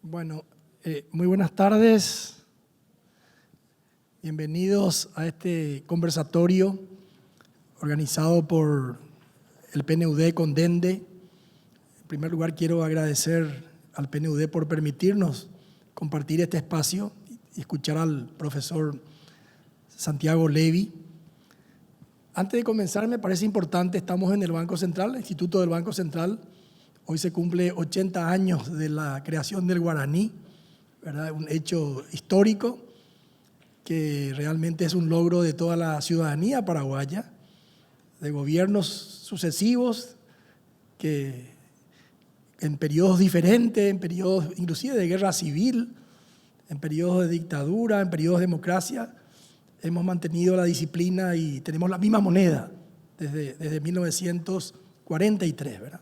Bueno, muy buenas tardes. Bienvenidos a este conversatorio organizado por el PNUD con DENDE. En primer lugar, quiero agradecer al PNUD por permitirnos compartir este espacio y escuchar al profesor Santiago Levy. Antes de comenzar, me parece importante, estamos en el Banco Central, el Instituto del Banco Central. Hoy se cumple 80 años de la creación del guaraní, ¿verdad? Un hecho histórico que realmente es un logro de toda la ciudadanía paraguaya, de gobiernos sucesivos que en periodos diferentes, en periodos inclusive de guerra civil, en periodos de dictadura, en periodos de democracia, hemos mantenido la disciplina y tenemos la misma moneda desde 1943, ¿verdad?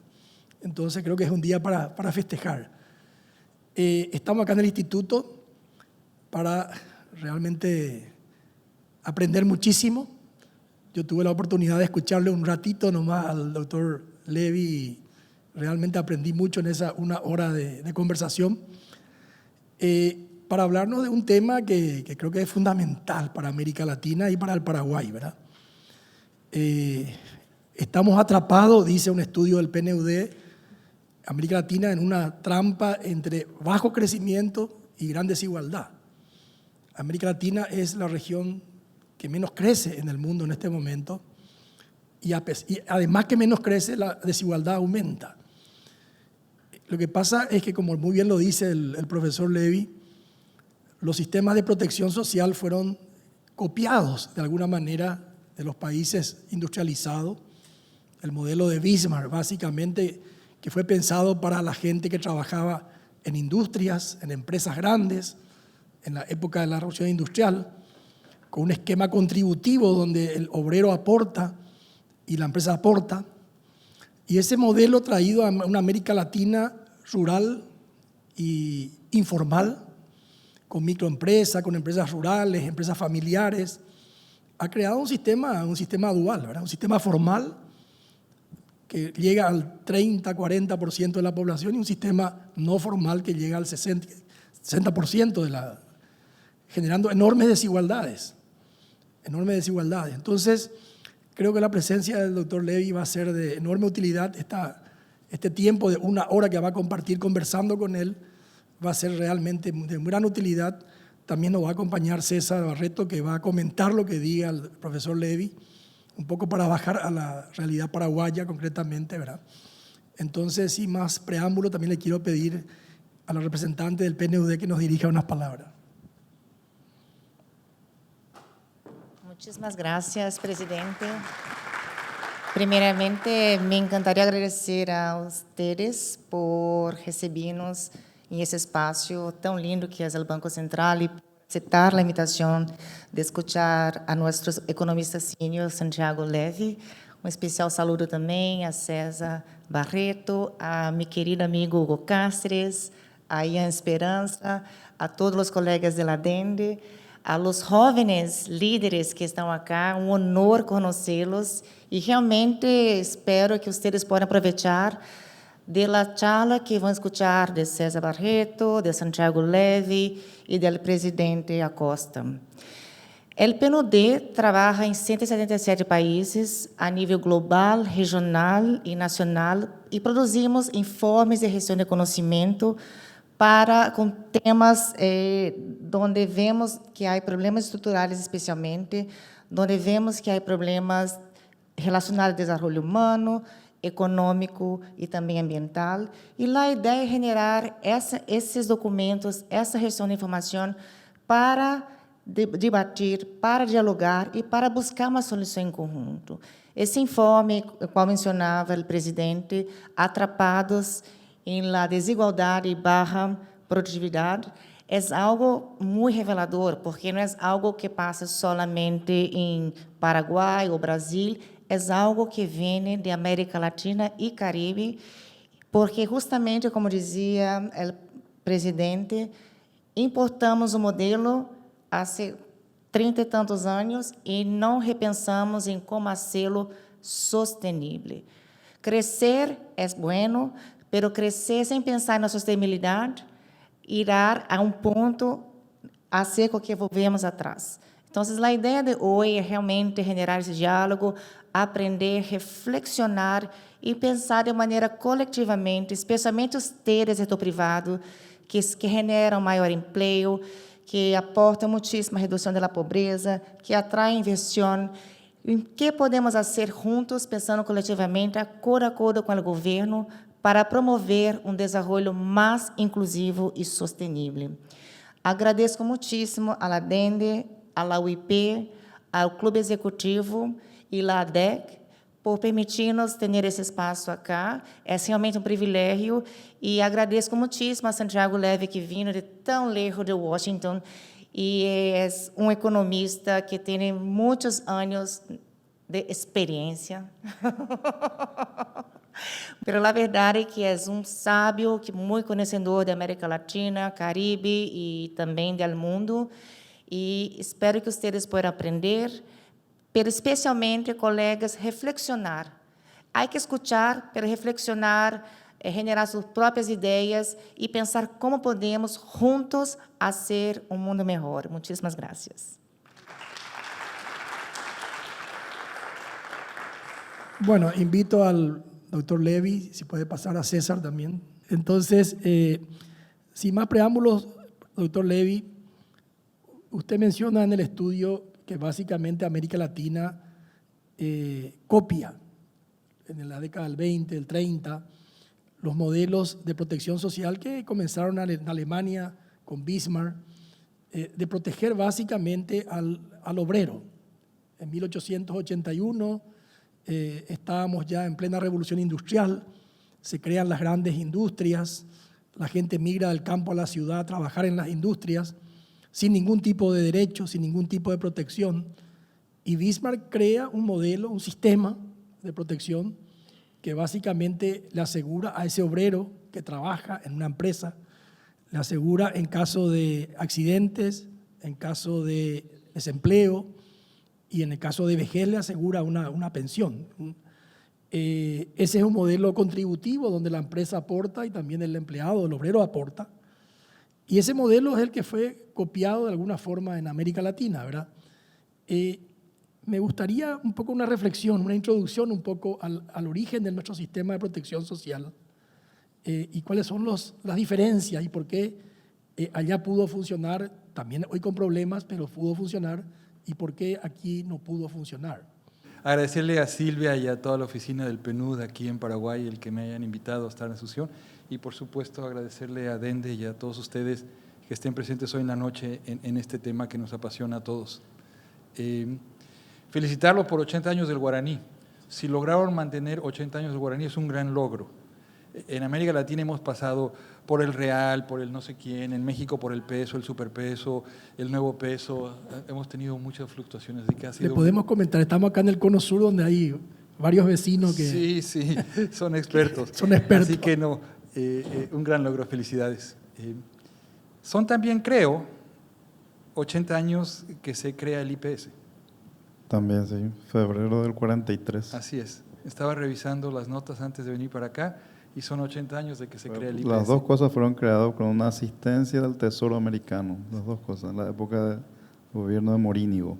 Entonces creo que es un día para festejar. Estamos acá en el instituto para realmente aprender muchísimo. Yo tuve la oportunidad de escucharle un ratito nomás al doctor Levy y realmente aprendí mucho en esa una hora de conversación. Para hablarnos de un tema que creo que es fundamental para América Latina y para el Paraguay, ¿verdad? Estamos atrapados, dice un estudio del PNUD, América Latina en una trampa entre bajo crecimiento y gran desigualdad. América Latina es la región que menos crece en el mundo en este momento y además que menos crece, la desigualdad aumenta. Lo que pasa es que, como muy bien lo dice el profesor Levy, los sistemas de protección social fueron copiados de alguna manera de los países industrializados. El modelo de Bismarck, básicamente, que fue pensado para la gente que trabajaba en industrias, en empresas grandes, en la época de la revolución industrial, con un esquema contributivo donde el obrero aporta y la empresa aporta. Y ese modelo traído a una América Latina rural e informal, con microempresas, con empresas rurales, empresas familiares, ha creado un sistema dual, ¿verdad? Un sistema formal que llega al 30-40% de la población y un sistema no formal que llega al 60% generando enormes desigualdades. Entonces, creo que la presencia del doctor Levy va a ser de enorme utilidad. Este tiempo de una hora que va a compartir conversando con él va a ser realmente de gran utilidad. También nos va a acompañar César Barreto, que va a comentar lo que diga el profesor Levy, un poco para bajar a la realidad paraguaya concretamente, ¿verdad? Entonces, sin más preámbulo, también le quiero pedir a la representante del PNUD que nos dirija unas palabras. Muchísimas gracias, presidente. Primeramente, me encantaría agradecer a ustedes por recibirnos en ese espacio tan lindo que es el Banco Central y aceptar la invitación de escuchar a nuestro economista senior, Santiago Levy. Un especial saludo también a César Barreto, a mi querido amigo Hugo Cáceres, a Ian Esperanza, a todos los colegas de la DENDE, a los jóvenes líderes que estão acá, um honor conhecê-los e realmente espero que vocês possam aproveitar da charla que vão escutar de César Barreto, de Santiago Levy e do presidente Acosta. O PNUD trabalha em 177 países a nível global, regional e nacional e produzimos informes de gestão de conhecimento com temas onde vemos que há problemas estruturais, especialmente, onde vemos que há problemas relacionados ao desenvolvimento humano, econômico e também ambiental. E lá a ideia é generar esses documentos, essa gestão de informação para debater, para dialogar e para buscar uma solução em conjunto. Esse informe, qual mencionava o presidente, Atrapados em la desigualdade barra produtividade, é algo muito revelador, porque não é algo que passa solamente em Paraguai ou Brasil, é algo que vem de América Latina e Caribe, porque justamente, como dizia o presidente, importamos o modelo há 30 e tantos anos e não repensamos em como fazê-lo sustentável. Crescer é bueno, pero crescer sem pensar na sustentabilidade irá a um ponto a ser com que volvemos atrás. Então, a ideia de hoje é realmente generar esse diálogo, aprender, reflexionar e pensar de maneira coletivamente, especialmente os do setor privado, que generam maior emprego, que aportam muitíssima redução da pobreza, que atraem inversión. O que podemos fazer juntos, pensando coletivamente, acordo com o governo, para promover um desenvolvimento mais inclusivo e sustentável. Agradeço muitíssimo a la DENDE, a la UIP, ao Clube Executivo e la ADEC por permitir-nos ter esse espaço aqui. É realmente um privilégio e agradeço muitíssimo a Santiago Leve, que vindo de tão lejos de Washington e é um economista que tem muitos anos de experiência. Pero a verdade é que é um sábio, que muito conhecedor da América Latina, Caribe e também do mundo. E espero que vocês possam aprender, pero especialmente, colegas, reflexionar. Há que escutar, pero reflexionar, generar suas próprias ideias e pensar como podemos juntos fazer um mundo melhor. Muitíssimas graças. Bueno, invito al doctor Levy, si puede pasar a César también. Entonces, sin más preámbulos, doctor Levy, usted menciona en el estudio que básicamente América Latina copia en la década del 20, del 30, los modelos de protección social que comenzaron en Alemania con Bismarck, de proteger básicamente al obrero. En 1881 estábamos ya en plena revolución industrial, se crean las grandes industrias, la gente migra del campo a la ciudad a trabajar en las industrias, sin ningún tipo de derecho, sin ningún tipo de protección. Y Bismarck crea un modelo, un sistema de protección que básicamente le asegura a ese obrero que trabaja en una empresa, le asegura en caso de accidentes, en caso de desempleo y en el caso de vejez le asegura una pensión. Ese es un modelo contributivo donde la empresa aporta y también el empleado, el obrero aporta. Y ese modelo es el que fue copiado de alguna forma en América Latina, ¿verdad? Me gustaría un poco una reflexión, una introducción un poco al origen de nuestro sistema de protección social y cuáles son las diferencias y por qué allá pudo funcionar, también hoy con problemas, pero pudo funcionar, y por qué aquí no pudo funcionar. Agradecerle a Silvia y a toda la oficina del PNUD aquí en Paraguay el que me hayan invitado a estar en Asunción y por supuesto agradecerle a Dende y a todos ustedes que estén presentes hoy en la noche en este tema que nos apasiona a todos. Felicitarlos por 80 años del guaraní. Si lograron mantener 80 años del guaraní es un gran logro. En América Latina hemos pasado por el real, por el no sé quién, en México por el peso, el superpeso, el nuevo peso. Hemos tenido muchas fluctuaciones. De que ha sido Le podemos comentar, estamos acá en el Cono Sur donde hay varios vecinos que… Sí, sí, son expertos. Son expertos. Así que no, un gran logro, felicidades. Son también, creo, 80 años que se crea el IPS. También, sí, febrero del 43. Así es. Estaba revisando las notas antes de venir para acá y son 80 años de que se crea el IPS. Las dos cosas fueron creadas con una asistencia del Tesoro americano, las dos cosas, en la época del gobierno de Morínigo.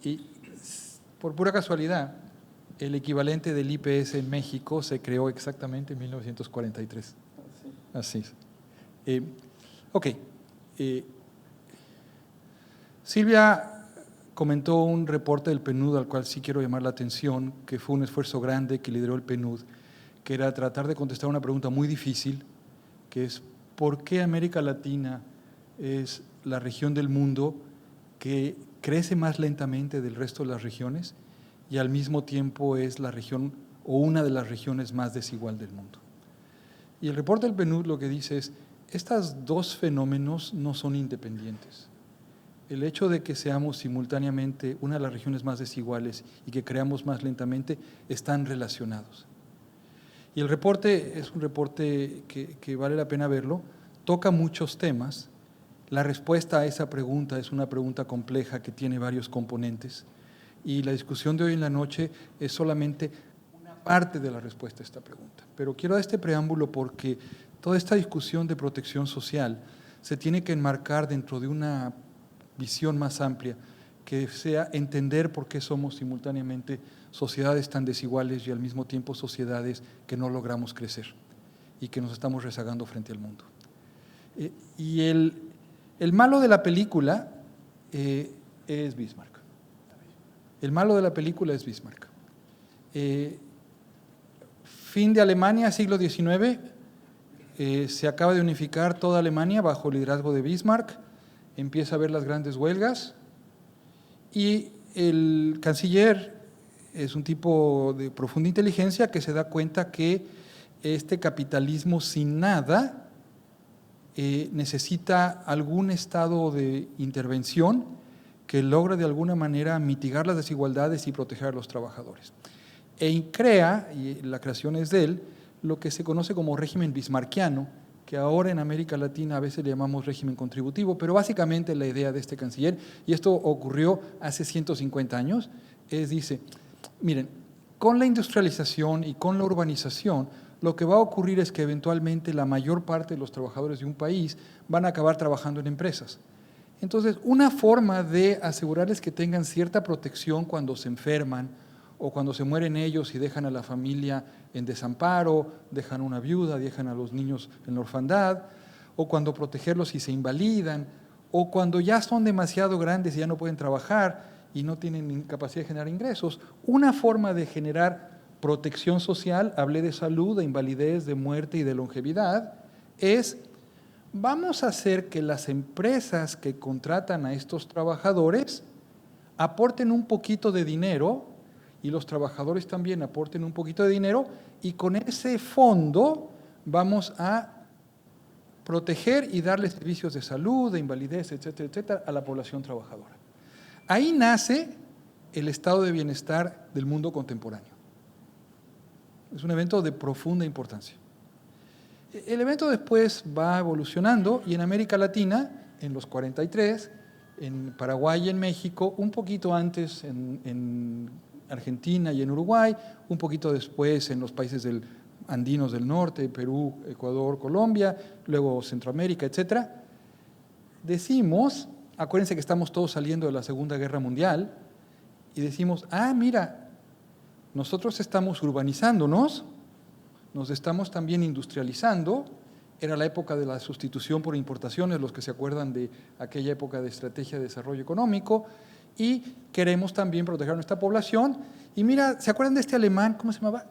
Y por pura casualidad, el equivalente del IPS en México se creó exactamente en 1943. Así es. Ok. Silvia comentó un reporte del PNUD al cual sí quiero llamar la atención, que fue un esfuerzo grande que lideró el PNUD, que era tratar de contestar una pregunta muy difícil, que es ¿por qué América Latina es la región del mundo que crece más lentamente del resto de las regiones y al mismo tiempo es la región o una de las regiones más desigual del mundo? Y el reporte del PNUD lo que dice es, estos dos fenómenos no son independientes. El hecho de que seamos simultáneamente una de las regiones más desiguales y que creamos más lentamente están relacionados. Y el reporte es un reporte que vale la pena verlo, toca muchos temas. La respuesta a esa pregunta es una pregunta compleja que tiene varios componentes y la discusión de hoy en la noche es solamente una parte de la respuesta a esta pregunta. Pero quiero dar este preámbulo porque toda esta discusión de protección social se tiene que enmarcar dentro de una visión más amplia, que sea entender por qué somos simultáneamente sociedades tan desiguales y al mismo tiempo sociedades que no logramos crecer y que nos estamos rezagando frente al mundo. Y el malo de la película es Bismarck. El malo de la película es Bismarck. Fin de Alemania, siglo XIX, se acaba de unificar toda Alemania bajo el liderazgo de Bismarck, empieza a haber las grandes huelgas y el canciller es un tipo de profunda inteligencia que se da cuenta que este capitalismo sin nada necesita algún estado de intervención que logre de alguna manera mitigar las desigualdades y proteger a los trabajadores. Crea, y la creación es de él, lo que se conoce como régimen bismarckiano, que ahora en América Latina a veces le llamamos régimen contributivo, pero básicamente la idea de este canciller, y esto ocurrió hace 150 años, dice, miren, con la industrialización y con la urbanización, lo que va a ocurrir es que eventualmente la mayor parte de los trabajadores de un país van a acabar trabajando en empresas. Entonces, una forma de asegurarles que tengan cierta protección cuando se enferman o cuando se mueren ellos y dejan a la familia en desamparo, dejan una viuda, dejan a los niños en la orfandad, o cuando protegerlos si se invalidan, o cuando ya son demasiado grandes y ya no pueden trabajar y no tienen capacidad de generar ingresos. Una forma de generar protección social, hablé de salud, de invalidez, de muerte y de longevidad, es vamos a hacer que las empresas que contratan a estos trabajadores aporten un poquito de dinero y los trabajadores también aporten un poquito de dinero y con ese fondo vamos a proteger y darle servicios de salud, de invalidez, etcétera, etcétera, a la población trabajadora. Ahí nace el estado de bienestar del mundo contemporáneo. Es un evento de profunda importancia. El evento después va evolucionando y en América Latina, en los 43, en Paraguay y en México, un poquito antes en Argentina y en Uruguay, un poquito después en los países andinos del norte, Perú, Ecuador, Colombia, luego Centroamérica, etcétera. Decimos, acuérdense que estamos todos saliendo de la Segunda Guerra Mundial, y decimos, mira, nosotros estamos urbanizándonos, nos estamos también industrializando, era la época de la sustitución por importaciones, los que se acuerdan de aquella época de estrategia de desarrollo económico, y queremos también proteger a nuestra población. Y mira, ¿se acuerdan de este alemán? ¿Cómo se llamaba?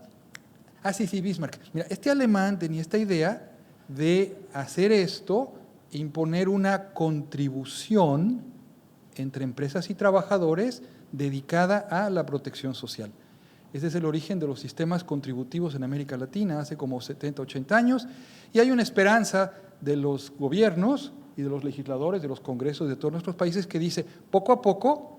Sí, Bismarck. Mira, este alemán tenía esta idea de hacer esto, imponer una contribución entre empresas y trabajadores dedicada a la protección social. Ese es el origen de los sistemas contributivos en América Latina hace como 70, 80 años, y hay una esperanza de los gobiernos y de los legisladores, de los congresos de todos nuestros países que dice, poco a poco,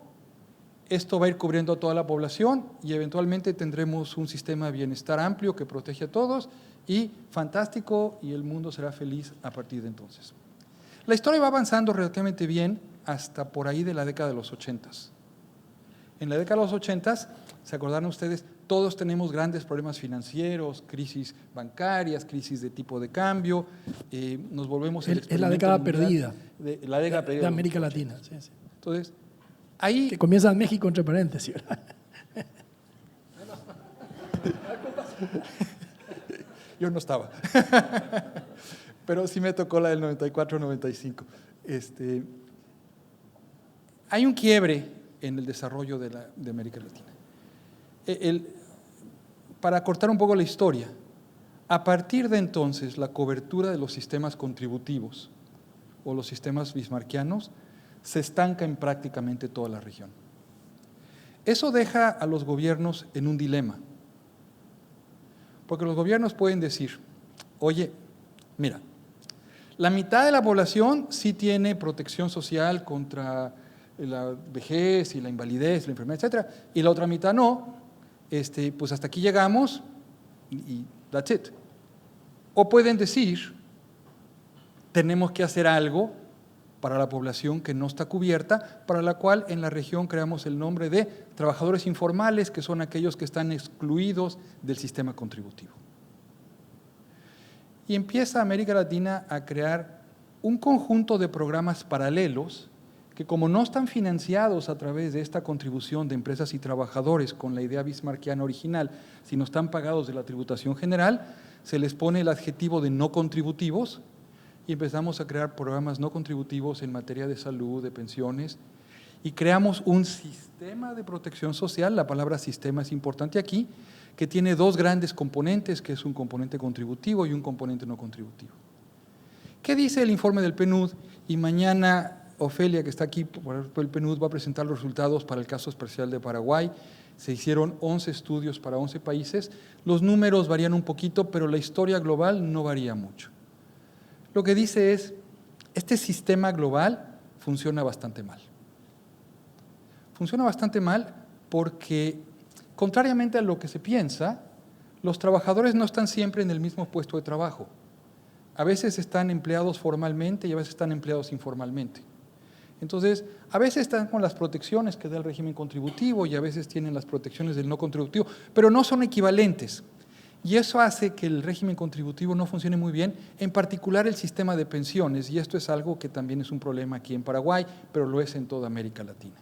esto va a ir cubriendo a toda la población y eventualmente tendremos un sistema de bienestar amplio que protege a todos y fantástico, y el mundo será feliz a partir de entonces. La historia va avanzando relativamente bien hasta por ahí de la década de los 80. En la década de los 80, ¿se acordarán ustedes? Todos tenemos grandes problemas financieros, crisis bancarias, crisis de tipo de cambio, nos volvemos el Es la década perdida. La década perdida de América Latina. Sí, sí. Entonces, ahí… Que comienza en México, entre paréntesis, ¿verdad? Yo no estaba, pero sí me tocó la del 94-95. Hay un quiebre en el desarrollo de América Latina. Para cortar un poco la historia, a partir de entonces la cobertura de los sistemas contributivos o los sistemas bismarckianos se estanca en prácticamente toda la región. Eso deja a los gobiernos en un dilema, porque los gobiernos pueden decir, oye, mira, la mitad de la población sí tiene protección social contra la vejez y la invalidez, la enfermedad, etcétera, y la otra mitad no, pues hasta aquí llegamos y that's it. O pueden decir, tenemos que hacer algo para la población que no está cubierta, para la cual en la región creamos el nombre de trabajadores informales, que son aquellos que están excluidos del sistema contributivo. y empieza América Latina a crear un conjunto de programas paralelos que, como no están financiados a través de esta contribución de empresas y trabajadores con la idea bismarckiana original, sino están pagados de la tributación general, se les pone el adjetivo de no contributivos y empezamos a crear programas no contributivos en materia de salud, de pensiones, y creamos un sistema de protección social, la palabra sistema es importante aquí, que tiene dos grandes componentes, que es un componente contributivo y un componente no contributivo. ¿Qué dice el informe del PNUD? Y mañana Ofelia, que está aquí por el PNUD, va a presentar los resultados para el caso especial de Paraguay. Se hicieron 11 estudios para 11 países. Los números varían un poquito, pero la historia global no varía mucho. Lo que dice es, este sistema global funciona bastante mal. Funciona bastante mal porque, contrariamente a lo que se piensa, los trabajadores no están siempre en el mismo puesto de trabajo. A veces están empleados formalmente y a veces están empleados informalmente. Entonces, a veces están con las protecciones que da el régimen contributivo y a veces tienen las protecciones del no contributivo, pero no son equivalentes. Y eso hace que el régimen contributivo no funcione muy bien, en particular el sistema de pensiones, y esto es algo que también es un problema aquí en Paraguay, pero lo es en toda América Latina.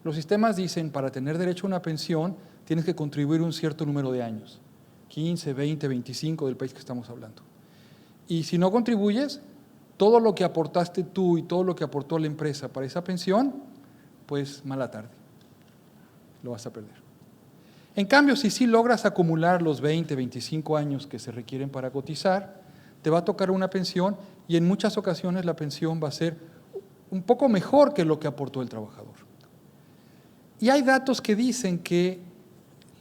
Los sistemas dicen, para tener derecho a una pensión, tienes que contribuir un cierto número de años, 15, 20, 25 del país que estamos hablando. Y si no contribuyes, todo lo que aportaste tú y todo lo que aportó la empresa para esa pensión, pues mala tarde, lo vas a perder. En cambio, si sí logras acumular los 20, 25 años que se requieren para cotizar, te va a tocar una pensión y en muchas ocasiones la pensión va a ser un poco mejor que lo que aportó el trabajador. Y hay datos que dicen que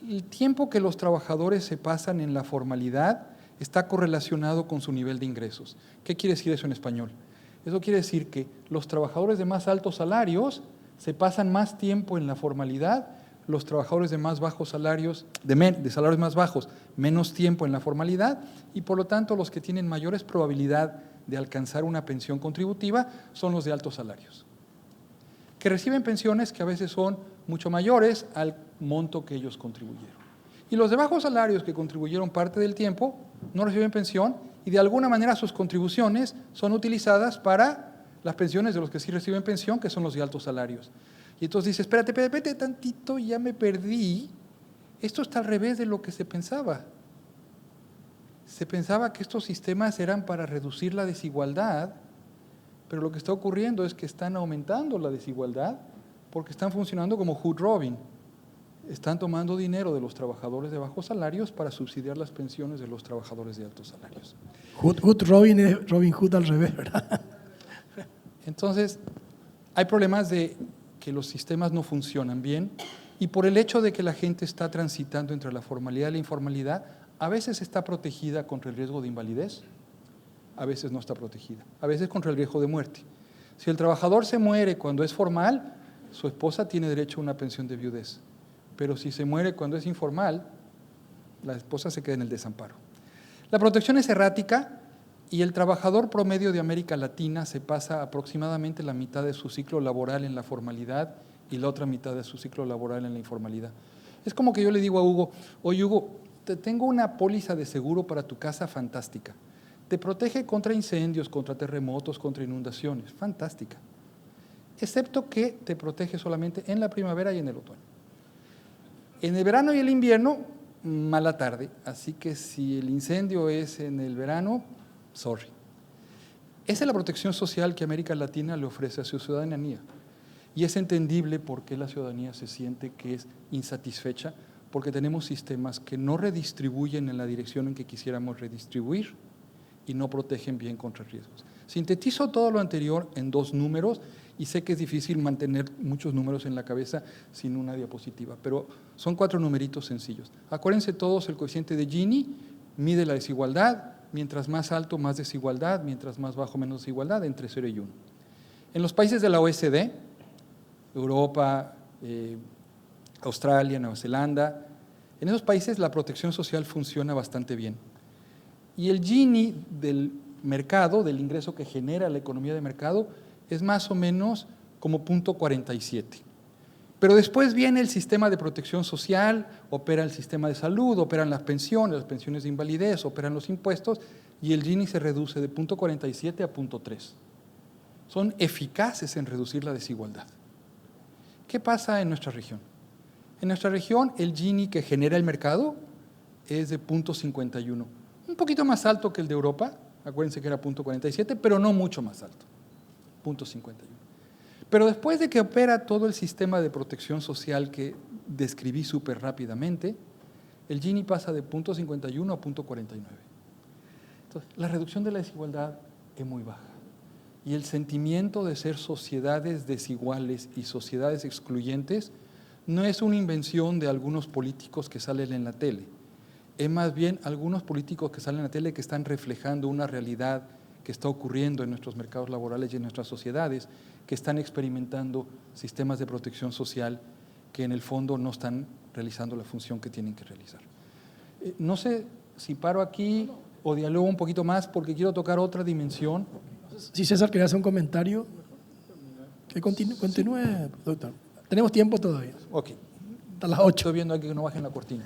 el tiempo que los trabajadores se pasan en la formalidad está correlacionado con su nivel de ingresos. ¿Qué quiere decir eso en español? Eso quiere decir que los trabajadores de más altos salarios se pasan más tiempo en la formalidad, los trabajadores de más bajos salarios, de salarios más bajos, menos tiempo en la formalidad, y por lo tanto los que tienen mayores probabilidad de alcanzar una pensión contributiva son los de altos salarios, que reciben pensiones que a veces son mucho mayores al monto que ellos contribuyeron. Y los de bajos salarios que contribuyeron parte del tiempo no reciben pensión y de alguna manera sus contribuciones son utilizadas para las pensiones de los que sí reciben pensión, que son los de altos salarios. Y entonces dice, espérate tantito, ya me perdí. Esto está al revés de lo que se pensaba. Se pensaba que estos sistemas eran para reducir la desigualdad, pero lo que está ocurriendo es que están aumentando la desigualdad porque están funcionando como Hood Robin. Están tomando dinero de los trabajadores de bajos salarios para subsidiar las pensiones de los trabajadores de altos salarios. Hood Robin es Robin Hood al revés, ¿verdad? Entonces, hay problemas de que los sistemas no funcionan bien y por el hecho de que la gente está transitando entre la formalidad y la informalidad, a veces está protegida contra el riesgo de invalidez, a veces no está protegida, a veces contra el riesgo de muerte. Si el trabajador se muere cuando es formal, su esposa tiene derecho a una pensión de viudez. Pero si se muere cuando es informal, la esposa se queda en el desamparo. La protección es errática y el trabajador promedio de América Latina se pasa aproximadamente la mitad de su ciclo laboral en la formalidad y la otra mitad de su ciclo laboral en la informalidad. Es como que yo le digo a Hugo, oye Hugo, te tengo una póliza de seguro para tu casa fantástica. Te protege contra incendios, contra terremotos, contra inundaciones, fantástica. Excepto que te protege solamente en la primavera y en el otoño. En el verano y el invierno, mala tarde, así que si el incendio es en el verano, sorry. Esa es la protección social que América Latina le ofrece a su ciudadanía. Y es entendible por qué la ciudadanía se siente que es insatisfecha, porque tenemos sistemas que no redistribuyen en la dirección en que quisiéramos redistribuir y no protegen bien contra riesgos. Sintetizo todo lo anterior en dos números y sé que es difícil mantener muchos números en la cabeza sin una diapositiva, pero son 4 numeritos sencillos. Acuérdense todos, el coeficiente de Gini mide la desigualdad, mientras más alto, más desigualdad, mientras más bajo, menos desigualdad, entre 0 y 1. En los países de la OECD, Europa, Australia, Nueva Zelanda, en esos países la protección social funciona bastante bien. Y el Gini del mercado, del ingreso que genera la economía de mercado, es más o menos como 0.47. Pero después viene el sistema de protección social, opera el sistema de salud, operan las pensiones de invalidez, operan los impuestos, y el Gini se reduce de 0.47 a 0.3. Son eficaces en reducir la desigualdad. ¿Qué pasa en nuestra región? En nuestra región, el Gini que genera el mercado es de 0.51. Un poquito más alto que el de Europa, acuérdense que era 0.47, pero no mucho más alto, 0.51. Pero después de que opera todo el sistema de protección social que describí súper rápidamente, el Gini pasa de 0.51 a 0.49. Entonces, la reducción de la desigualdad es muy baja. Y el sentimiento de ser sociedades desiguales y sociedades excluyentes no es una invención de algunos políticos que salen en la tele. Es más bien algunos políticos que salen en la tele que están reflejando una realidad que está ocurriendo en nuestros mercados laborales y en nuestras sociedades, que están experimentando sistemas de protección social que en el fondo no están realizando la función que tienen que realizar. No sé si paro aquí o dialogo un poquito más porque quiero tocar otra dimensión. Si César quería hacer un comentario, que continúe, doctor. Tenemos tiempo todavía, Ok. hasta las 8. Estoy viendo aquí que no bajen la cortina.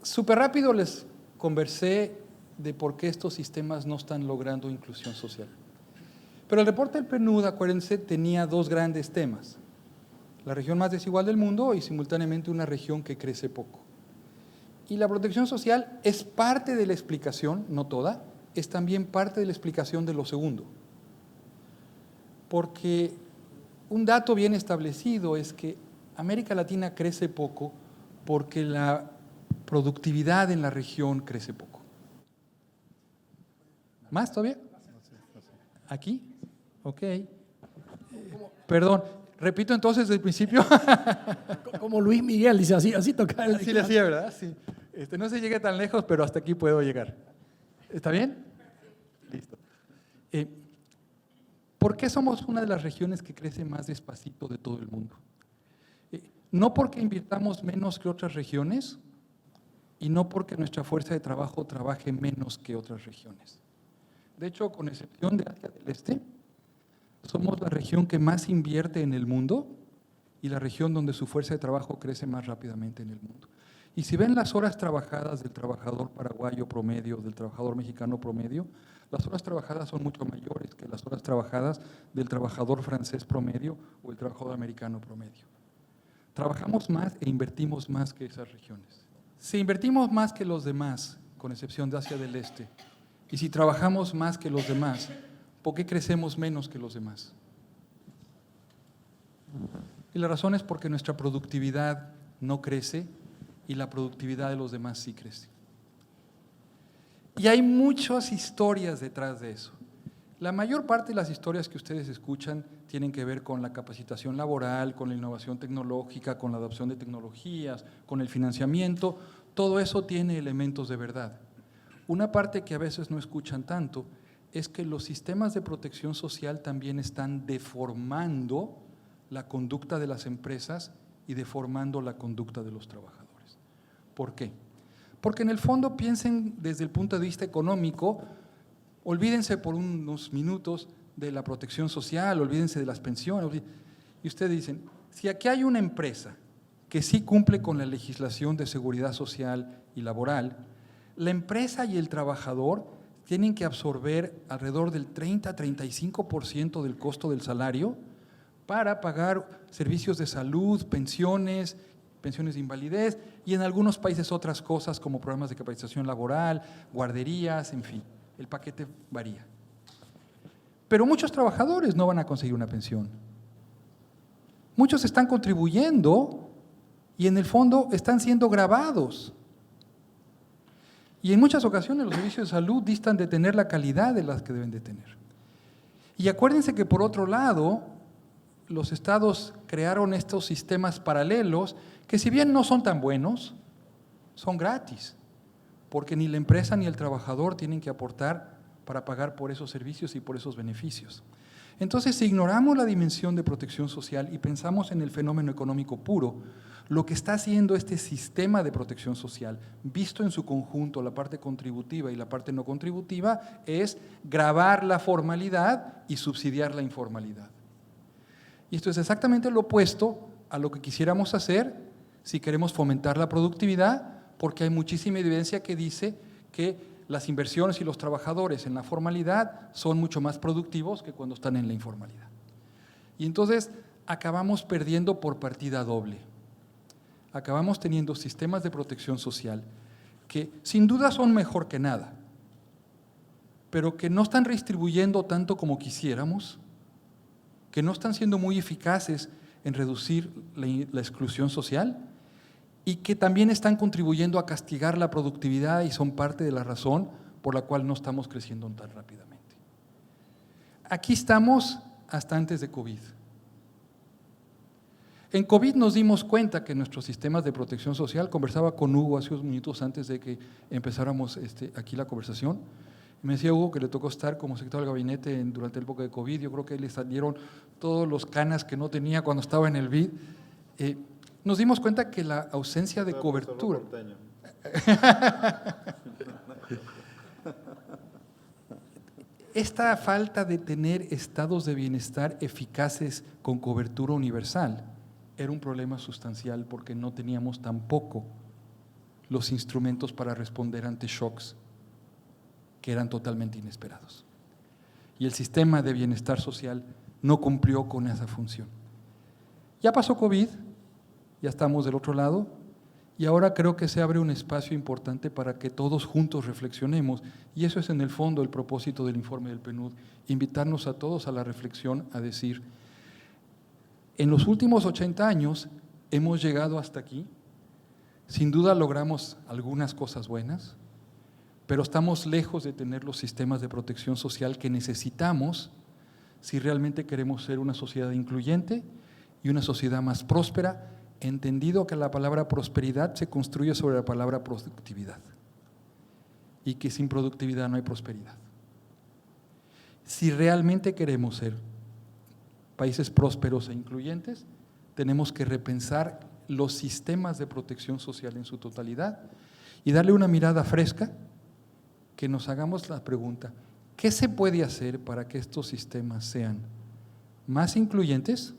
Súper rápido les conversé de por qué estos sistemas no están logrando inclusión social. Pero el reporte del PNUD, acuérdense, tenía dos grandes temas. La región más desigual del mundo y simultáneamente una región que crece poco. Y la protección social es parte de la explicación, no toda, es también parte de la explicación de lo segundo. Porque un dato bien establecido es que América Latina crece poco porque la productividad en la región crece poco. ¿Más todavía? ¿Aquí? Ok. Perdón, repito entonces desde el principio. Como Luis Miguel, dice así toca el... Así le hacía, ¿verdad? Sí. No se llegue tan lejos, pero hasta aquí puedo llegar. ¿Está bien? Listo. ¿Por qué somos una de las regiones que crece más despacito de todo el mundo? No porque invirtamos menos que otras regiones y no porque nuestra fuerza de trabajo trabaje menos que otras regiones. De hecho, con excepción de Asia del Este, somos la región que más invierte en el mundo y la región donde su fuerza de trabajo crece más rápidamente en el mundo. Y si ven las horas trabajadas del trabajador paraguayo promedio, del trabajador mexicano promedio, las horas trabajadas son mucho mayores que las horas trabajadas del trabajador francés promedio o el trabajador americano promedio. Trabajamos más e invertimos más que esas regiones. Si invertimos más que los demás, con excepción de Asia del Este, y si trabajamos más que los demás, ¿por qué crecemos menos que los demás? Y la razón es porque nuestra productividad no crece y la productividad de los demás sí crece. Y hay muchas historias detrás de eso. La mayor parte de las historias que ustedes escuchan tienen que ver con la capacitación laboral, con la innovación tecnológica, con la adopción de tecnologías, con el financiamiento. Todo eso tiene elementos de verdad. Una parte que a veces no escuchan tanto es que los sistemas de protección social también están deformando la conducta de las empresas y deformando la conducta de los trabajadores. ¿Por qué? Porque en el fondo piensen desde el punto de vista económico, olvídense por unos minutos de la protección social, olvídense de las pensiones, y ustedes dicen, si aquí hay una empresa que sí cumple con la legislación de seguridad social y laboral, la empresa y el trabajador tienen que absorber alrededor del 30-35% del costo del salario para pagar servicios de salud, pensiones de invalidez y en algunos países otras cosas como programas de capacitación laboral, guarderías, en fin, el paquete varía. Pero muchos trabajadores no van a conseguir una pensión. Muchos están contribuyendo y en el fondo están siendo gravados. Y en muchas ocasiones los servicios de salud distan de tener la calidad de las que deben de tener. Y acuérdense que por otro lado, los estados crearon estos sistemas paralelos que si bien no son tan buenos, son gratis, porque ni la empresa ni el trabajador tienen que aportar para pagar por esos servicios y por esos beneficios. Entonces, si ignoramos la dimensión de protección social y pensamos en el fenómeno económico puro, lo que está haciendo este sistema de protección social, visto en su conjunto, la parte contributiva y la parte no contributiva, es gravar la formalidad y subsidiar la informalidad. Y esto es exactamente lo opuesto a lo que quisiéramos hacer si queremos fomentar la productividad, porque hay muchísima evidencia que dice que las inversiones y los trabajadores en la formalidad son mucho más productivos que cuando están en la informalidad. Y entonces acabamos perdiendo por partida doble. Acabamos teniendo sistemas de protección social que sin duda son mejor que nada, pero que no están redistribuyendo tanto como quisiéramos, que no están siendo muy eficaces en reducir la exclusión social y que también están contribuyendo a castigar la productividad y son parte de la razón por la cual no estamos creciendo tan rápidamente. Aquí estamos hasta antes de COVID. En COVID nos dimos cuenta que nuestros sistemas de protección social, conversaba con Hugo hace unos minutos antes de que empezáramos aquí la conversación, me decía Hugo que le tocó estar como secretario del gabinete durante la época de COVID. Yo creo que le salieron todos los canas que no tenía cuando estaba en el BID. Nos dimos cuenta que la ausencia de cobertura. Esta falta de tener estados de bienestar eficaces con cobertura universal era un problema sustancial porque no teníamos tampoco los instrumentos para responder ante shocks que eran totalmente inesperados. Y el sistema de bienestar social no cumplió con esa función. Ya pasó COVID, ya estamos del otro lado, y ahora creo que se abre un espacio importante para que todos juntos reflexionemos, y eso es en el fondo el propósito del informe del PNUD, invitarnos a todos a la reflexión, a decir, en los últimos 80 años hemos llegado hasta aquí, sin duda logramos algunas cosas buenas, pero estamos lejos de tener los sistemas de protección social que necesitamos si realmente queremos ser una sociedad incluyente y una sociedad más próspera, entendido que la palabra prosperidad se construye sobre la palabra productividad y que sin productividad no hay prosperidad. Si realmente queremos ser países prósperos e incluyentes, tenemos que repensar los sistemas de protección social en su totalidad y darle una mirada fresca que nos hagamos la pregunta, ¿qué se puede hacer para que estos sistemas sean más incluyentes,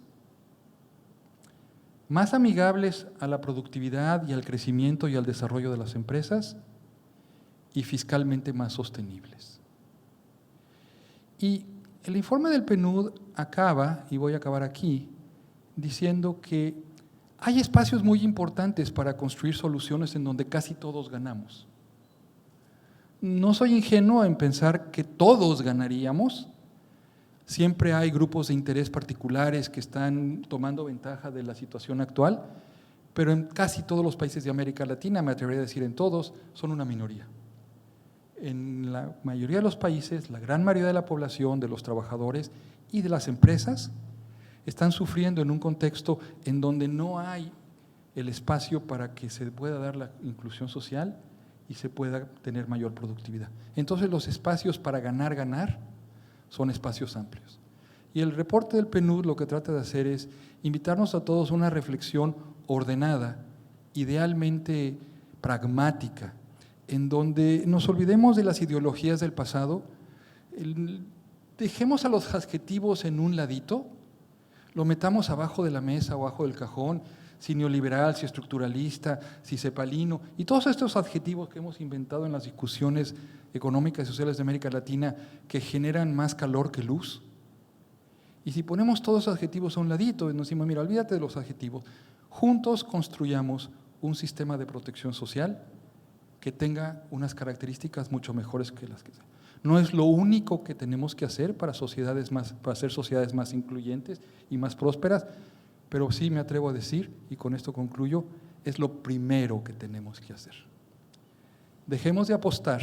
más amigables a la productividad y al crecimiento y al desarrollo de las empresas y fiscalmente más sostenibles? Y el informe del PNUD acaba, y voy a acabar aquí, diciendo que hay espacios muy importantes para construir soluciones en donde casi todos ganamos. No soy ingenuo en pensar que todos ganaríamos. Siempre hay grupos de interés particulares que están tomando ventaja de la situación actual, pero en casi todos los países de América Latina, me atrevería a decir en todos, son una minoría. En la mayoría de los países, la gran mayoría de la población, de los trabajadores y de las empresas, están sufriendo en un contexto en donde no hay el espacio para que se pueda dar la inclusión social y se pueda tener mayor productividad. Entonces los espacios para ganar son espacios amplios. Y el reporte del PNUD lo que trata de hacer es invitarnos a todos a una reflexión ordenada, idealmente pragmática, en donde nos olvidemos de las ideologías del pasado, dejemos a los adjetivos en un ladito, lo metamos abajo de la mesa o abajo del cajón, si neoliberal, si estructuralista, si cepalino, y todos estos adjetivos que hemos inventado en las discusiones económicas y sociales de América Latina que generan más calor que luz. Y si ponemos todos los adjetivos a un ladito y nos decimos, mira, olvídate de los adjetivos, juntos construyamos un sistema de protección social que tenga unas características mucho mejores que las que sean. No es lo único que tenemos que hacer para hacer sociedades más incluyentes y más prósperas, pero sí me atrevo a decir, y con esto concluyo, es lo primero que tenemos que hacer. Dejemos de apostar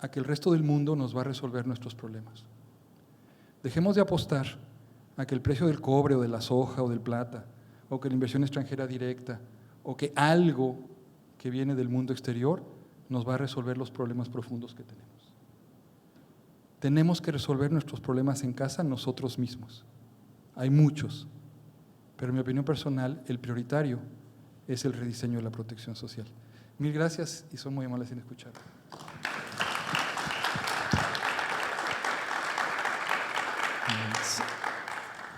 a que el resto del mundo nos va a resolver nuestros problemas. Dejemos de apostar a que el precio del cobre o de la soja o del plata, o que la inversión extranjera directa, o que algo que viene del mundo exterior nos va a resolver los problemas profundos que tenemos. Tenemos que resolver nuestros problemas en casa nosotros mismos. Hay muchos. Pero en mi opinión personal, el prioritario es el rediseño de la protección social. Mil gracias y son muy amables en escuchar.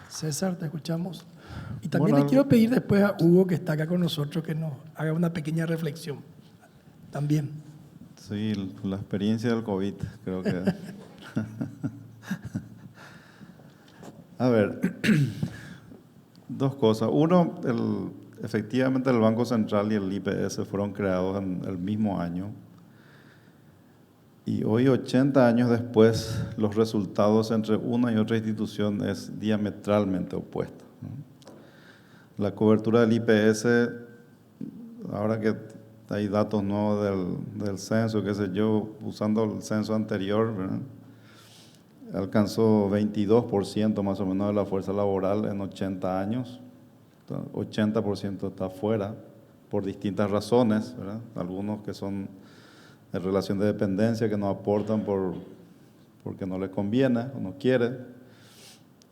César, te escuchamos. Y también le quiero pedir después a Hugo, que está acá con nosotros, que nos haga una pequeña reflexión. También. Sí, la experiencia del COVID, creo que. A ver, dos cosas. Uno, efectivamente el Banco Central y el IPS fueron creados en el mismo año. Y hoy, 80 años después, los resultados entre una y otra institución es diametralmente opuesto, ¿no? La cobertura del IPS, ahora que hay datos nuevos del censo, qué sé yo, usando el censo anterior, ¿verdad?, alcanzó 22% más o menos de la fuerza laboral en 80 años. 80% está fuera por distintas razones, ¿verdad? Algunos que son en relación de dependencia, que no aportan porque no les conviene o no quiere,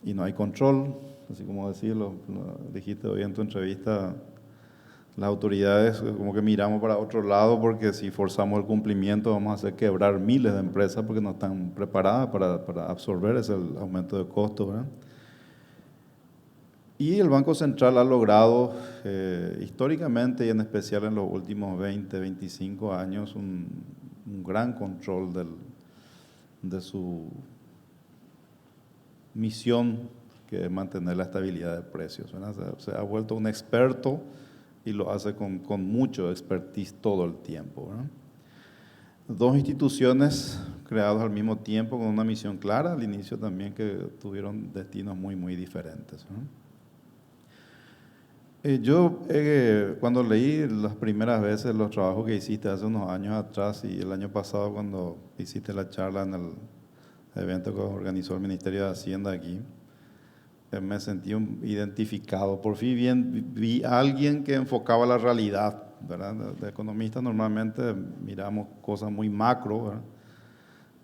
y no hay control, así como decirlo, dijiste hoy en tu entrevista, las autoridades como que miramos para otro lado porque si forzamos el cumplimiento vamos a hacer quebrar miles de empresas porque no están preparadas para absorber ese aumento de costos, ¿verdad? Y el Banco Central ha logrado históricamente y en especial en los últimos 20, 25 años un gran control de su misión, que es mantener la estabilidad de precios, ¿verdad? Se ha vuelto un experto y lo hace con mucho expertise todo el tiempo, ¿verdad? Dos instituciones creadas al mismo tiempo con una misión clara, al inicio también, que tuvieron destinos muy, muy diferentes, ¿no? Yo cuando leí las primeras veces los trabajos que hiciste hace unos años atrás y el año pasado cuando hiciste la charla en el evento que organizó el Ministerio de Hacienda aquí, me sentí identificado. Por fin vi a alguien que enfocaba la realidad, ¿verdad? De economistas normalmente miramos cosas muy macro, ¿verdad?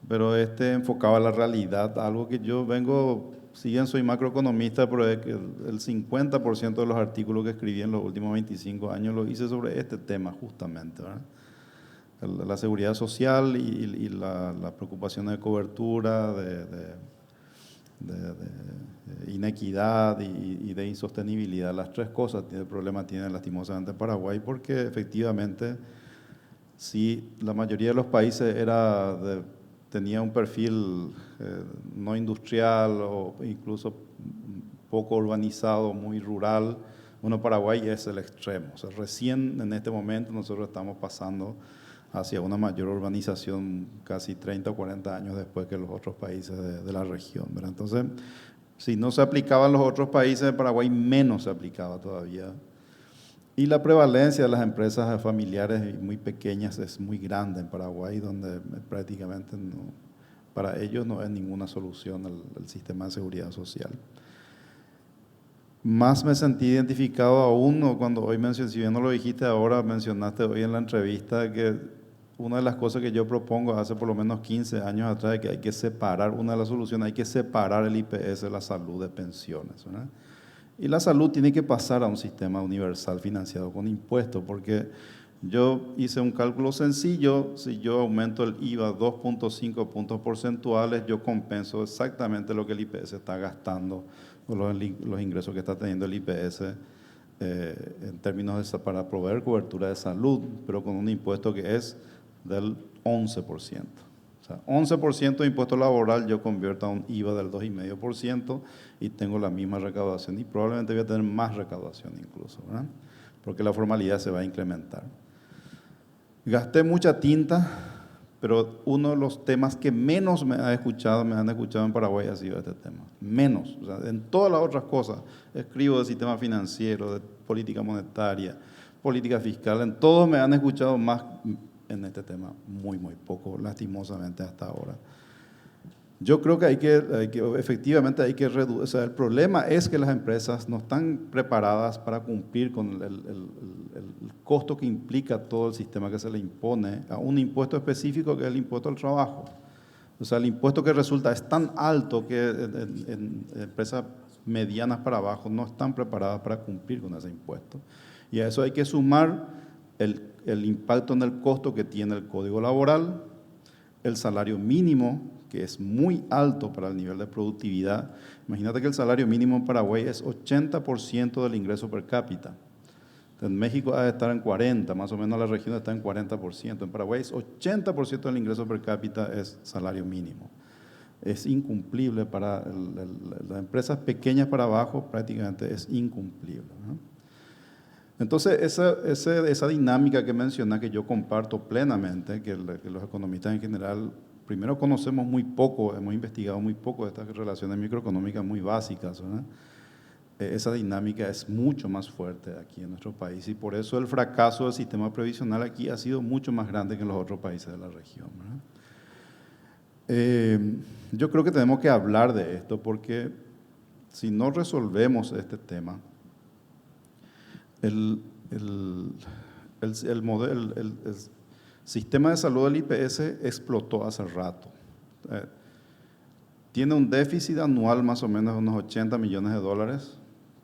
Pero enfocaba la realidad, algo que yo vengo, si bien soy macroeconomista, pero es que el 50% de los artículos que escribí en los últimos 25 años los hice sobre este tema justamente, ¿verdad? La seguridad social y la preocupación de cobertura, de inequidad y de insostenibilidad. Las tres cosas el problema tiene lastimosamente Paraguay, porque efectivamente si la mayoría de los países tenía un perfil no industrial o incluso poco urbanizado, muy rural, bueno, Paraguay es el extremo. O sea, recién en este momento nosotros estamos pasando hacia una mayor urbanización casi 30 o 40 años después que los otros países de la región, ¿verdad? Entonces, si no se aplicaba en los otros países, en Paraguay menos se aplicaba todavía. Y la prevalencia de las empresas familiares y muy pequeñas es muy grande en Paraguay, donde prácticamente para ellos no es ninguna solución el sistema de seguridad social. Más me sentí identificado aún cuando hoy mencioné, si bien no lo dijiste ahora, mencionaste hoy en la entrevista que una de las cosas que yo propongo hace por lo menos 15 años atrás es que hay que separar, una de las soluciones, hay que separar el IPS de la salud de pensiones, ¿verdad? Y la salud tiene que pasar a un sistema universal financiado con impuestos, porque yo hice un cálculo sencillo, si yo aumento el IVA 2.5 puntos porcentuales, yo compenso exactamente lo que el IPS está gastando, o los ingresos que está teniendo el IPS en términos para proveer cobertura de salud, pero con un impuesto que es del 11%. O sea, 11% de impuesto laboral yo convierto a un IVA del 2,5% y tengo la misma recaudación y probablemente voy a tener más recaudación incluso, ¿verdad? Porque la formalidad se va a incrementar. Gasté mucha tinta, pero uno de los temas que menos me han escuchado en Paraguay ha sido este tema. Menos. O sea, en todas las otras cosas, escribo de sistema financiero, de política monetaria, política fiscal, en todos me han escuchado más en este tema, muy, muy poco, lastimosamente hasta ahora. Yo creo que efectivamente hay que reducir, o sea, el problema es que las empresas no están preparadas para cumplir con el costo que implica todo el sistema que se le impone a un impuesto específico que es el impuesto al trabajo. O sea, el impuesto que resulta es tan alto que en empresas medianas para abajo no están preparadas para cumplir con ese impuesto. Y a eso hay que sumar el impacto en el costo que tiene el Código Laboral, el salario mínimo, que es muy alto para el nivel de productividad. Imagínate que el salario mínimo en Paraguay es 80% del ingreso per cápita. En México ha de estar en 40%, más o menos la región está en 40%. En Paraguay 80% del ingreso per cápita es salario mínimo. Es incumplible para las empresas pequeñas para abajo, prácticamente es incumplible, ¿no? Entonces, esa dinámica que mencioné, que yo comparto plenamente, que los economistas en general, primero conocemos muy poco, hemos investigado muy poco de estas relaciones microeconómicas muy básicas, ¿verdad? Esa dinámica es mucho más fuerte aquí en nuestro país y por eso el fracaso del sistema previsional aquí ha sido mucho más grande que en los otros países de la región, ¿verdad? Yo creo que tenemos que hablar de esto porque si no resolvemos este tema, el sistema de salud del IPS explotó hace rato. Tiene un déficit anual más o menos de unos 80 millones de dólares,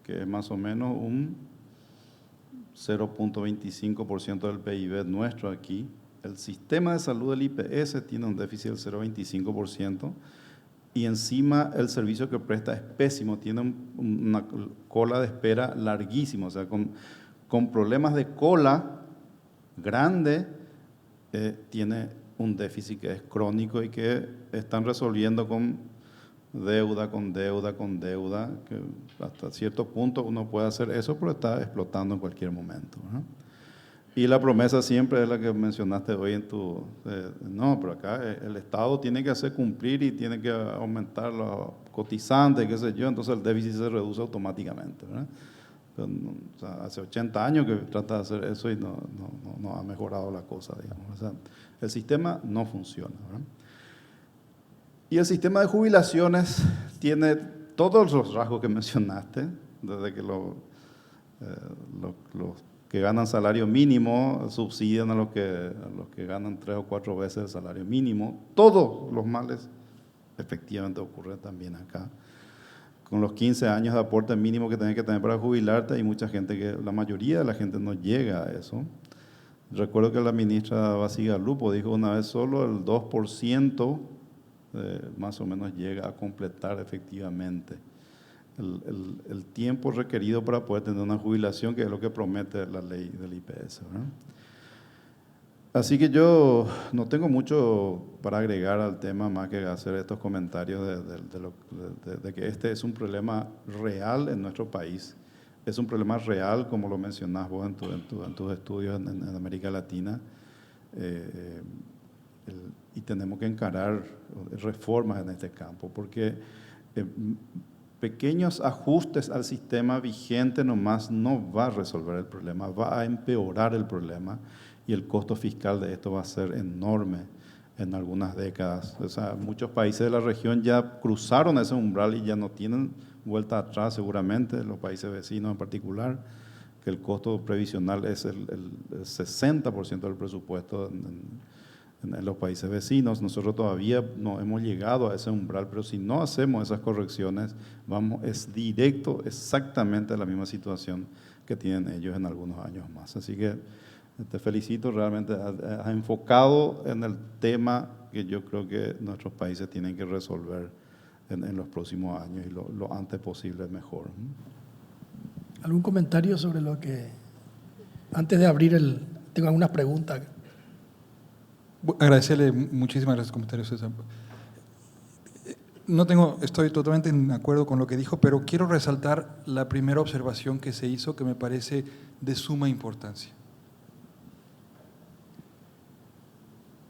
que es más o menos un 0.25% del PIB nuestro aquí. El sistema de salud del IPS tiene un déficit del 0.25% y encima el servicio que presta es pésimo, tiene una cola de espera larguísima, o sea, con problemas de cola grande, tiene un déficit que es crónico y que están resolviendo con deuda, que hasta cierto punto uno puede hacer eso, pero está explotando en cualquier momento, ¿no? Y la promesa siempre es la que mencionaste hoy en tu... no, pero acá el Estado tiene que hacer cumplir y tiene que aumentar los cotizantes, qué sé yo, entonces el déficit se reduce automáticamente, ¿verdad? Pero, o sea, hace 80 años que trata de hacer eso y no ha mejorado la cosa, digamos. O sea, el sistema no funciona, ¿verdad? Y el sistema de jubilaciones tiene todos los rasgos que mencionaste, desde que los que ganan salario mínimo subsidian a los que ganan 3 o 4 veces el salario mínimo. Todos los males efectivamente ocurren también acá. Con los 15 años de aporte mínimo que tenés que tener para jubilarte, hay mucha gente la mayoría de la gente no llega a eso. Recuerdo que la ministra Bacigalupo dijo una vez solo el 2% más o menos llega a completar efectivamente el tiempo requerido para poder tener una jubilación, que es lo que promete la ley del IPS, ¿verdad? Así que yo no tengo mucho para agregar al tema más que hacer estos comentarios de que este es un problema real en nuestro país. Es un problema real, como lo mencionás vos en tus estudios en América Latina, y tenemos que encarar reformas en este campo, porque pequeños ajustes al sistema vigente nomás no va a resolver el problema, va a empeorar el problema y el costo fiscal de esto va a ser enorme en algunas décadas. O sea, muchos países de la región ya cruzaron ese umbral y ya no tienen vuelta atrás seguramente, los países vecinos en particular, que el costo previsional es el 60% del presupuesto en los países vecinos. Nosotros todavía no hemos llegado a ese umbral, pero si no hacemos esas correcciones, es directo exactamente a la misma situación que tienen ellos en algunos años más. Así que te felicito, realmente has enfocado en el tema que yo creo que nuestros países tienen que resolver en los próximos años y lo antes posible mejor. ¿Algún comentario sobre lo que... Antes de abrir tengo algunas preguntas. Agradecerle, muchísimas gracias por los comentarios, César. Estoy totalmente en acuerdo con lo que dijo, pero quiero resaltar la primera observación que se hizo que me parece de suma importancia.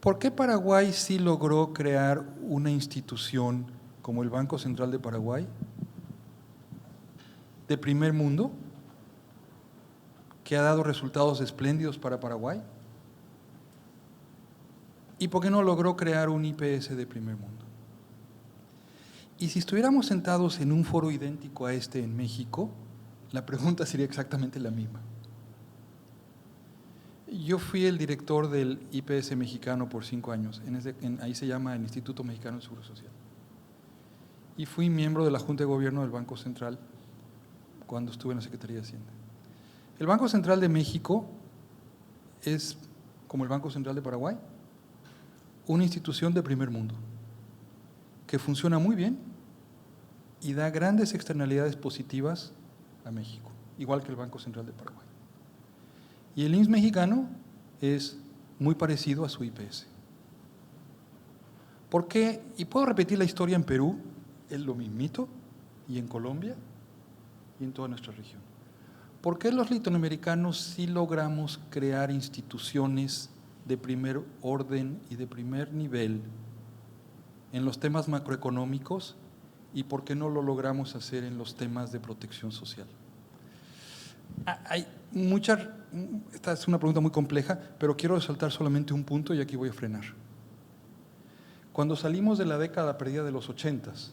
¿Por qué Paraguay sí logró crear una institución como el Banco Central de Paraguay, de primer mundo, que ha dado resultados espléndidos para Paraguay? ¿Y por qué no logró crear un IPS de primer mundo? Y si estuviéramos sentados en un foro idéntico a este en México, la pregunta sería exactamente la misma. Yo fui el director del IPS mexicano por 5 años, ahí se llama el Instituto Mexicano de Seguro Social. Y fui miembro de la Junta de Gobierno del Banco Central cuando estuve en la Secretaría de Hacienda. El Banco Central de México es, como el Banco Central de Paraguay, una institución de primer mundo, que funciona muy bien y da grandes externalidades positivas a México, igual que el Banco Central de Paraguay. Y el IMSS mexicano es muy parecido a su IPS. ¿Por qué? Y puedo repetir la historia en Perú, es lo mismito, y en Colombia, y en toda nuestra región. ¿Por qué los latinoamericanos sí logramos crear instituciones de primer orden y de primer nivel en los temas macroeconómicos y por qué no lo logramos hacer en los temas de protección social? Hay muchas, esta es una pregunta muy compleja, pero quiero resaltar solamente un punto y aquí voy a frenar. Cuando salimos de la década perdida de los 80s,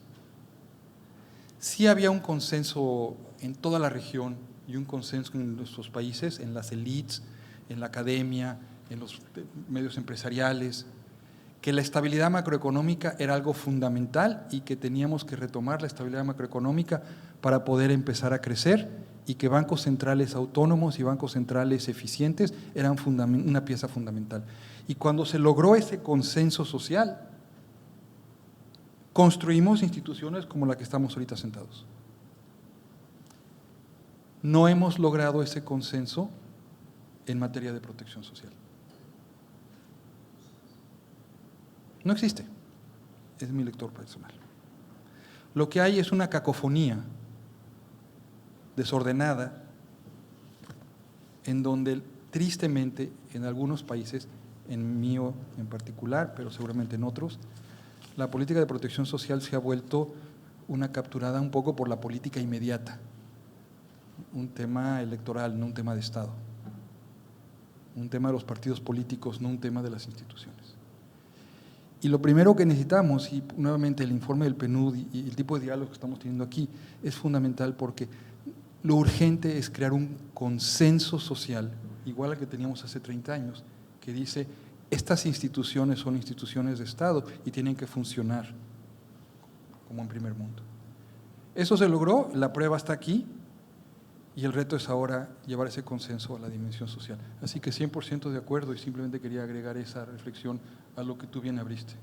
sí había un consenso en toda la región y un consenso en nuestros países, en las élites, en la academia, en los medios empresariales, que la estabilidad macroeconómica era algo fundamental y que teníamos que retomar la estabilidad macroeconómica para poder empezar a crecer y que bancos centrales autónomos y bancos centrales eficientes eran una pieza fundamental. Y cuando se logró ese consenso social, construimos instituciones como la que estamos ahorita sentados. No hemos logrado ese consenso en materia de protección social. No existe, es mi lector personal. Lo que hay es una cacofonía desordenada en donde tristemente en algunos países, en mío en particular, pero seguramente en otros, la política de protección social se ha vuelto una capturada un poco por la política inmediata, un tema electoral, no un tema de Estado, un tema de los partidos políticos, no un tema de las instituciones. Y lo primero que necesitamos, y nuevamente el informe del PNUD y el tipo de diálogo que estamos teniendo aquí, es fundamental porque lo urgente es crear un consenso social, igual al que teníamos hace 30 años, que dice, estas instituciones son instituciones de Estado y tienen que funcionar como en primer mundo. Eso se logró, la prueba está aquí y el reto es ahora llevar ese consenso a la dimensión social. Así que 100% de acuerdo y simplemente quería agregar esa reflexión a lo que tú bien abriste.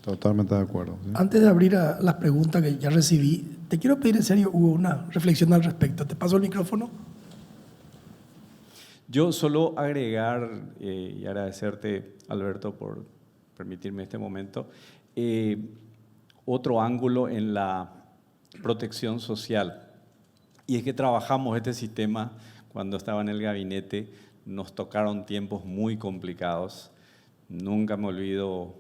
Totalmente de acuerdo. ¿Sí? Antes de abrir a las preguntas que ya recibí, te quiero pedir en serio, Hugo, una reflexión al respecto. ¿Te paso el micrófono? Yo solo agregar y agradecerte, Alberto, por permitirme este momento, otro ángulo en la protección social. Y es que trabajamos este sistema cuando estaba en el gabinete, nos tocaron tiempos muy complicados. Nunca me olvido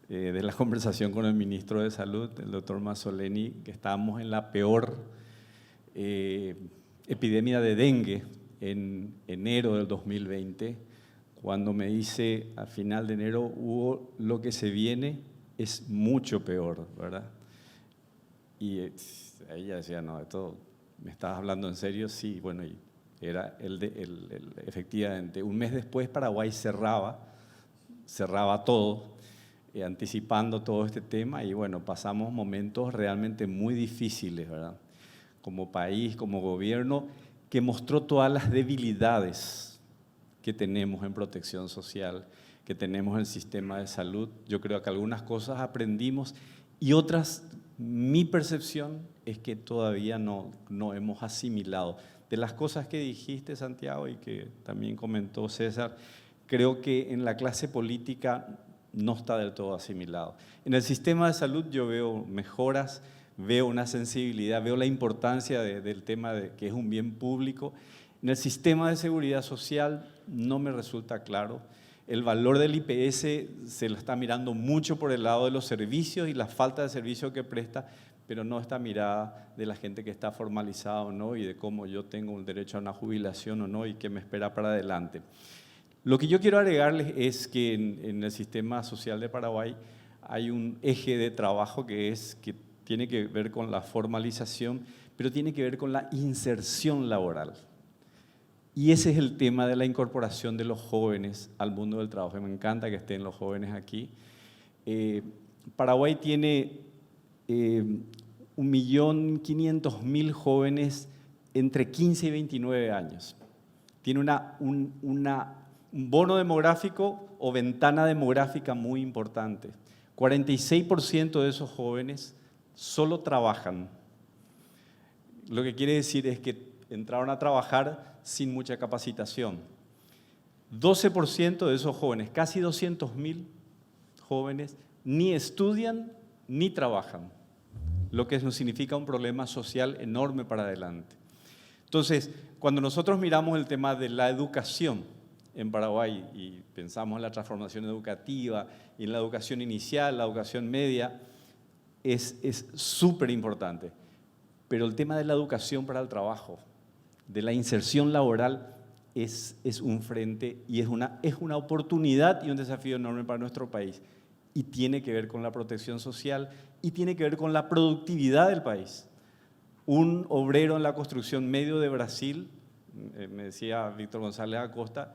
de la conversación con el ministro de Salud, el doctor Mazzoleni, que estábamos en la peor epidemia de dengue en enero del 2020, cuando me dice a final de enero, Hugo, lo que se viene es mucho peor, ¿verdad? Y ella decía, no, esto, ¿me estás hablando en serio? Sí, bueno, y era efectivamente, un mes después Paraguay cerraba todo, anticipando todo este tema y bueno, pasamos momentos realmente muy difíciles, ¿verdad? Como país, como gobierno, que mostró todas las debilidades que tenemos en protección social, que tenemos en el sistema de salud. Yo creo que algunas cosas aprendimos y otras, mi percepción es que todavía no hemos asimilado. De las cosas que dijiste, Santiago, y que también comentó César, creo que en la clase política no está del todo asimilado. En el sistema de salud yo veo mejoras, veo una sensibilidad, veo la importancia del tema de que es un bien público. En el sistema de seguridad social no me resulta claro. El valor del IPS se lo está mirando mucho por el lado de los servicios y la falta de servicio que presta, pero no está mirada de la gente que está formalizada o no y de cómo yo tengo un derecho a una jubilación o no y qué me espera para adelante. Lo que yo quiero agregarles es que en el sistema social de Paraguay hay un eje de trabajo que tiene que ver con la formalización, pero tiene que ver con la inserción laboral. Y ese es el tema de la incorporación de los jóvenes al mundo del trabajo. Y me encanta que estén los jóvenes aquí. Paraguay tiene 1.500.000 jóvenes entre 15 y 29 años. Tiene un bono demográfico o ventana demográfica muy importante. 46% de esos jóvenes solo trabajan. Lo que quiere decir es que entraron a trabajar sin mucha capacitación. 12% de esos jóvenes, casi 200.000 jóvenes, ni estudian ni trabajan, lo que nos significa un problema social enorme para adelante. Entonces, cuando nosotros miramos el tema de la educación en Paraguay y pensamos en la transformación educativa y en la educación inicial, la educación media, es súper importante. Pero el tema de la educación para el trabajo, de la inserción laboral, es un frente y es una oportunidad y un desafío enorme para nuestro país. Y tiene que ver con la protección social y tiene que ver con la productividad del país. Un obrero en la construcción medio de Brasil, me decía Víctor González Acosta,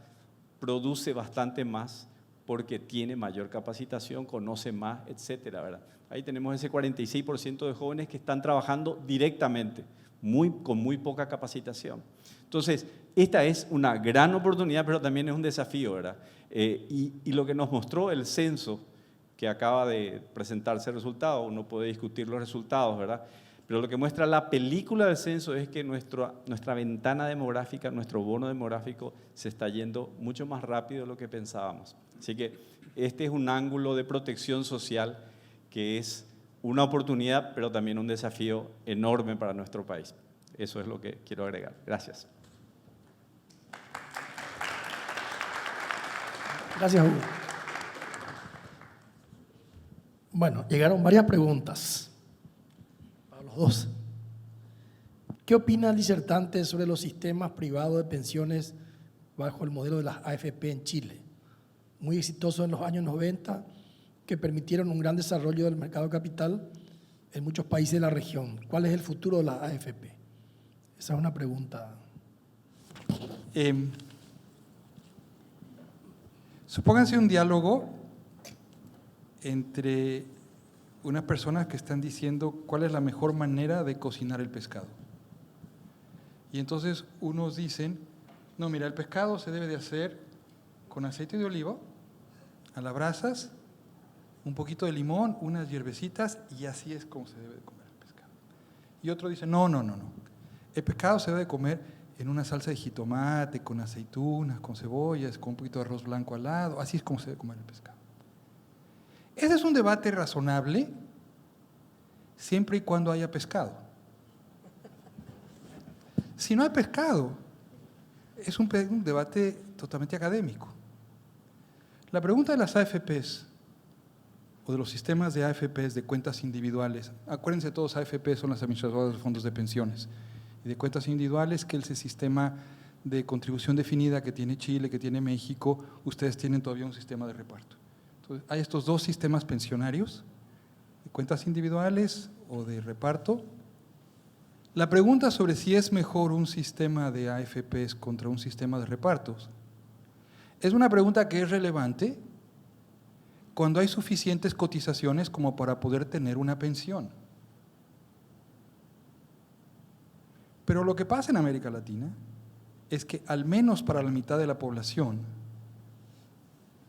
produce bastante más porque tiene mayor capacitación, conoce más, etcétera, ¿verdad? Ahí tenemos ese 46% de jóvenes que están trabajando directamente, con muy poca capacitación. Entonces, esta es una gran oportunidad, pero también es un desafío, ¿verdad? Y lo que nos mostró el censo, que acaba de presentarse el resultado, uno puede discutir los resultados, ¿verdad? Pero lo que muestra la película del censo es que nuestra ventana demográfica, nuestro bono demográfico se está yendo mucho más rápido de lo que pensábamos. Así que este es un ángulo de protección social que es una oportunidad, pero también un desafío enorme para nuestro país. Eso es lo que quiero agregar. Gracias. Gracias, Hugo. Bueno, llegaron varias preguntas para los dos. ¿Qué opina el disertante sobre los sistemas privados de pensiones bajo el modelo de las AFP en Chile? Muy exitosos en los años 90, que permitieron un gran desarrollo del mercado capital en muchos países de la región. ¿Cuál es el futuro de las AFP? Esa es una pregunta. Supónganse un diálogo entre unas personas que están diciendo cuál es la mejor manera de cocinar el pescado. Y entonces unos dicen, no, mira, el pescado se debe de hacer con aceite de oliva, a las brasas, un poquito de limón, unas hierbecitas, y así es como se debe de comer el pescado. Y otro dice, no. El pescado se debe de comer en una salsa de jitomate, con aceitunas, con cebollas, con un poquito de arroz blanco al lado. Así es como se debe comer el pescado. Ese es un debate razonable siempre y cuando haya pescado. Si no hay pescado, es un debate totalmente académico. La pregunta de las AFPs o de los sistemas de AFPs de cuentas individuales, acuérdense todos, AFPs son las administradoras de fondos de pensiones, y de cuentas individuales, que es el sistema de contribución definida que tiene Chile, que tiene México, ustedes tienen todavía un sistema de reparto. Entonces, hay estos dos sistemas pensionarios, de cuentas individuales o de reparto. La pregunta sobre si es mejor un sistema de AFPs contra un sistema de repartos es una pregunta que es relevante cuando hay suficientes cotizaciones como para poder tener una pensión. Pero lo que pasa en América Latina es que al menos para la mitad de la población,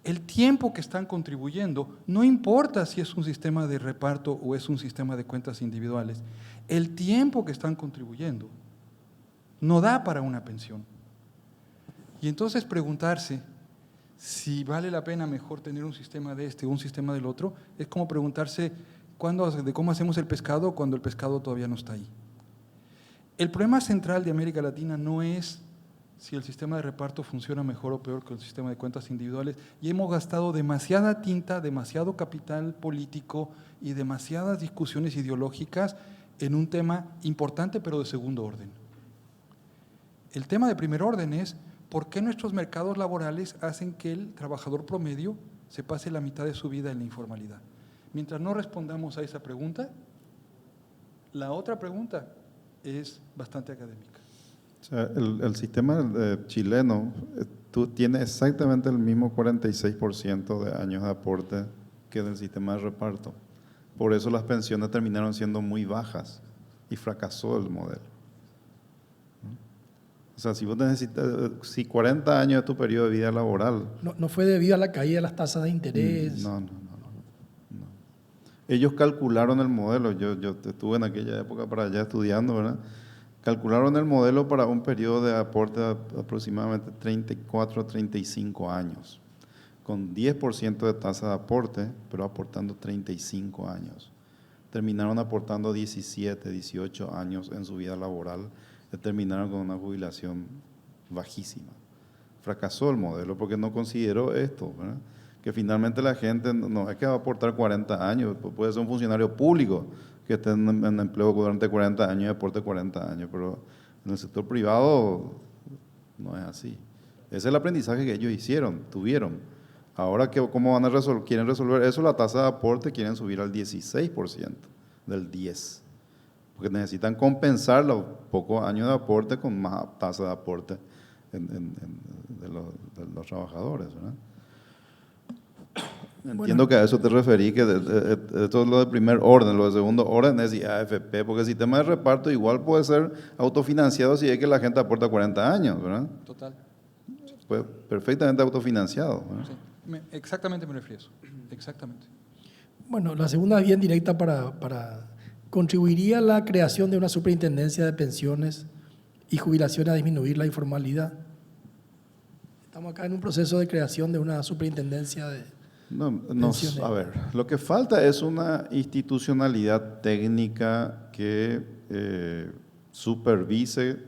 el tiempo que están contribuyendo, no importa si es un sistema de reparto o es un sistema de cuentas individuales, el tiempo que están contribuyendo no da para una pensión. Y entonces preguntarse si vale la pena mejor tener un sistema de este o un sistema del otro, es como preguntarse de cómo hacemos el pescado cuando el pescado todavía no está ahí. El problema central de América Latina no es si el sistema de reparto funciona mejor o peor que el sistema de cuentas individuales, y hemos gastado demasiada tinta, demasiado capital político y demasiadas discusiones ideológicas en un tema importante pero de segundo orden. El tema de primer orden es ¿por qué nuestros mercados laborales hacen que el trabajador promedio se pase la mitad de su vida en la informalidad? Mientras no respondamos a esa pregunta, la otra pregunta es bastante académica. O sea, el sistema chileno tiene exactamente el mismo 46% de años de aporte que del sistema de reparto. Por eso las pensiones terminaron siendo muy bajas y fracasó el modelo. O sea, si vos necesitas, si 40 años de tu periodo de vida laboral… No fue debido a la caída de las tasas de interés. No. Ellos calcularon el modelo. Yo estuve en aquella época para allá estudiando, ¿verdad? calcularon el modelo para un periodo de aporte de aproximadamente 34 a 35 años, con 10% de tasa de aporte, pero aportando 35 años. Terminaron aportando 17, 18 años en su vida laboral, y terminaron con una jubilación bajísima. Fracasó el modelo porque no consideró esto, ¿verdad? Que finalmente la gente no es que va a aportar 40 años, puede ser un funcionario público que esté en empleo durante 40 años y aporte 40 años, pero en el sector privado no es así. Ese es el aprendizaje que ellos tuvieron. Ahora, ¿cómo van a quieren resolver eso? La tasa de aporte quieren subir al 16%, del 10%, porque necesitan compensar los pocos años de aporte con más tasa de aporte de los trabajadores, ¿verdad? Entiendo que a eso te referí, que esto es lo de primer orden, lo de segundo orden es AFP, porque el sistema de reparto igual puede ser autofinanciado si es que la gente aporta 40 años, ¿verdad? Total. Pues perfectamente autofinanciado, ¿verdad? Sí, exactamente me refiero a eso, exactamente. Bueno, la segunda vía indirecta contribuiría a la creación de una superintendencia de pensiones y jubilaciones a disminuir la informalidad. Estamos acá en un proceso de creación de una superintendencia de pensiones. A ver, lo que falta es una institucionalidad técnica que supervise,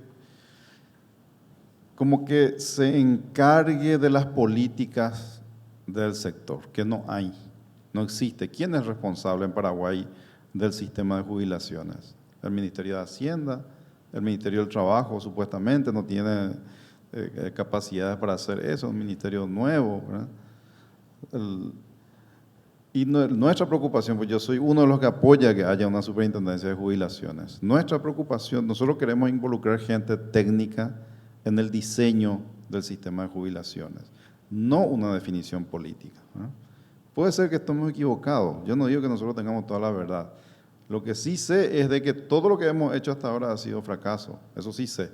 como que se encargue de las políticas del sector, que no hay, no existe. ¿Quién es responsable en Paraguay del sistema de jubilaciones? El Ministerio de Hacienda, el Ministerio del Trabajo supuestamente no tiene capacidades para hacer eso, un ministerio nuevo, ¿verdad? Y nuestra preocupación, pues yo soy uno de los que apoya que haya una superintendencia de jubilaciones. Nuestra preocupación, nosotros queremos involucrar gente técnica en el diseño del sistema de jubilaciones, no una definición política, ¿no? Puede ser que estemos equivocados, yo no digo que nosotros tengamos toda la verdad. Lo que sí sé es de que todo lo que hemos hecho hasta ahora ha sido fracaso, eso sí sé.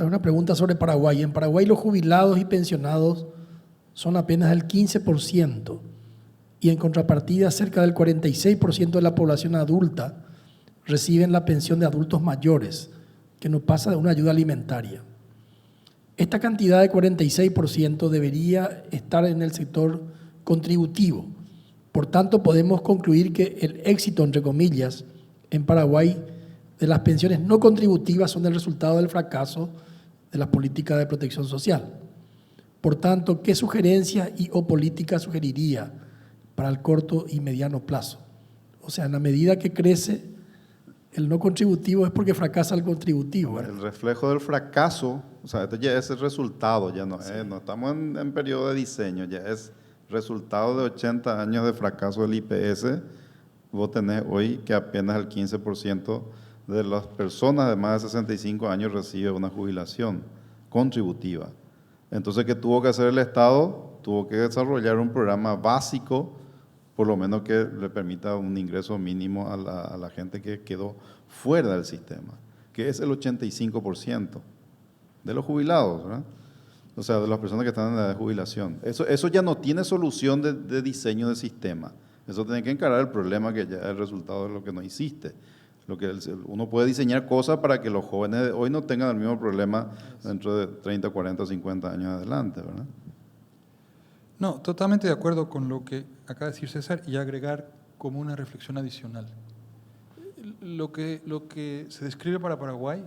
Una pregunta sobre Paraguay. En Paraguay los jubilados y pensionados son apenas el 15% y en contrapartida cerca del 46% de la población adulta reciben la pensión de adultos mayores, que no pasa de una ayuda alimentaria. Esta cantidad de 46% debería estar en el sector contributivo. Por tanto, podemos concluir que el éxito, entre comillas, en Paraguay de las pensiones no contributivas son el resultado del fracaso de las políticas de protección social. Por tanto, ¿qué sugerencias o políticas sugeriría para el corto y mediano plazo? O sea, en la medida que crece el no contributivo es porque fracasa el contributivo, ¿verdad? El reflejo del fracaso, o sea, esto ya es el resultado, ya no, no estamos en periodo de diseño, ya es resultado de 80 años de fracaso del IPS. Vos tenés hoy que apenas el 15% de las personas de más de 65 años recibe una jubilación contributiva. Entonces, ¿qué tuvo que hacer el Estado? Tuvo que desarrollar un programa básico, por lo menos que le permita un ingreso mínimo a la gente que quedó fuera del sistema, que es el 85% de los jubilados, ¿verdad? O sea, de las personas que están en la jubilación. Eso ya no tiene solución de diseño de sistema. Eso tiene que encarar el problema que ya es el resultado de lo que no hiciste. Uno puede diseñar cosas para que los jóvenes de hoy no tengan el mismo problema dentro de 30, 40, 50 años adelante, ¿verdad? No, totalmente de acuerdo con lo que acaba de decir César y agregar como una reflexión adicional. Lo que se describe para Paraguay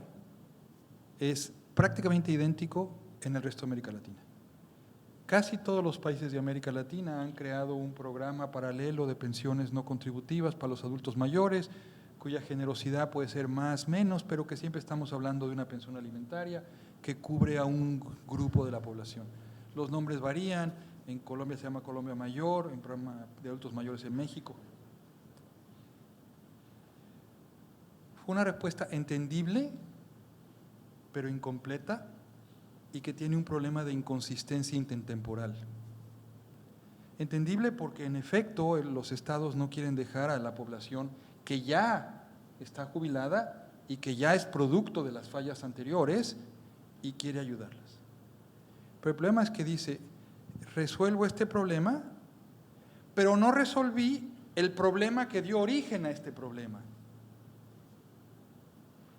es prácticamente idéntico en el resto de América Latina. Casi todos los países de América Latina han creado un programa paralelo de pensiones no contributivas para los adultos mayores, cuya generosidad puede ser más, menos, pero que siempre estamos hablando de una pensión alimentaria que cubre a un grupo de la población. Los nombres varían, en Colombia se llama Colombia Mayor, en programa de adultos mayores en México. Fue una respuesta entendible, pero incompleta, y que tiene un problema de inconsistencia intertemporal. Entendible porque en efecto los estados no quieren dejar a la población que ya está jubilada y que ya es producto de las fallas anteriores y quiere ayudarlas. Pero el problema es que dice, resuelvo este problema, pero no resolví el problema que dio origen a este problema.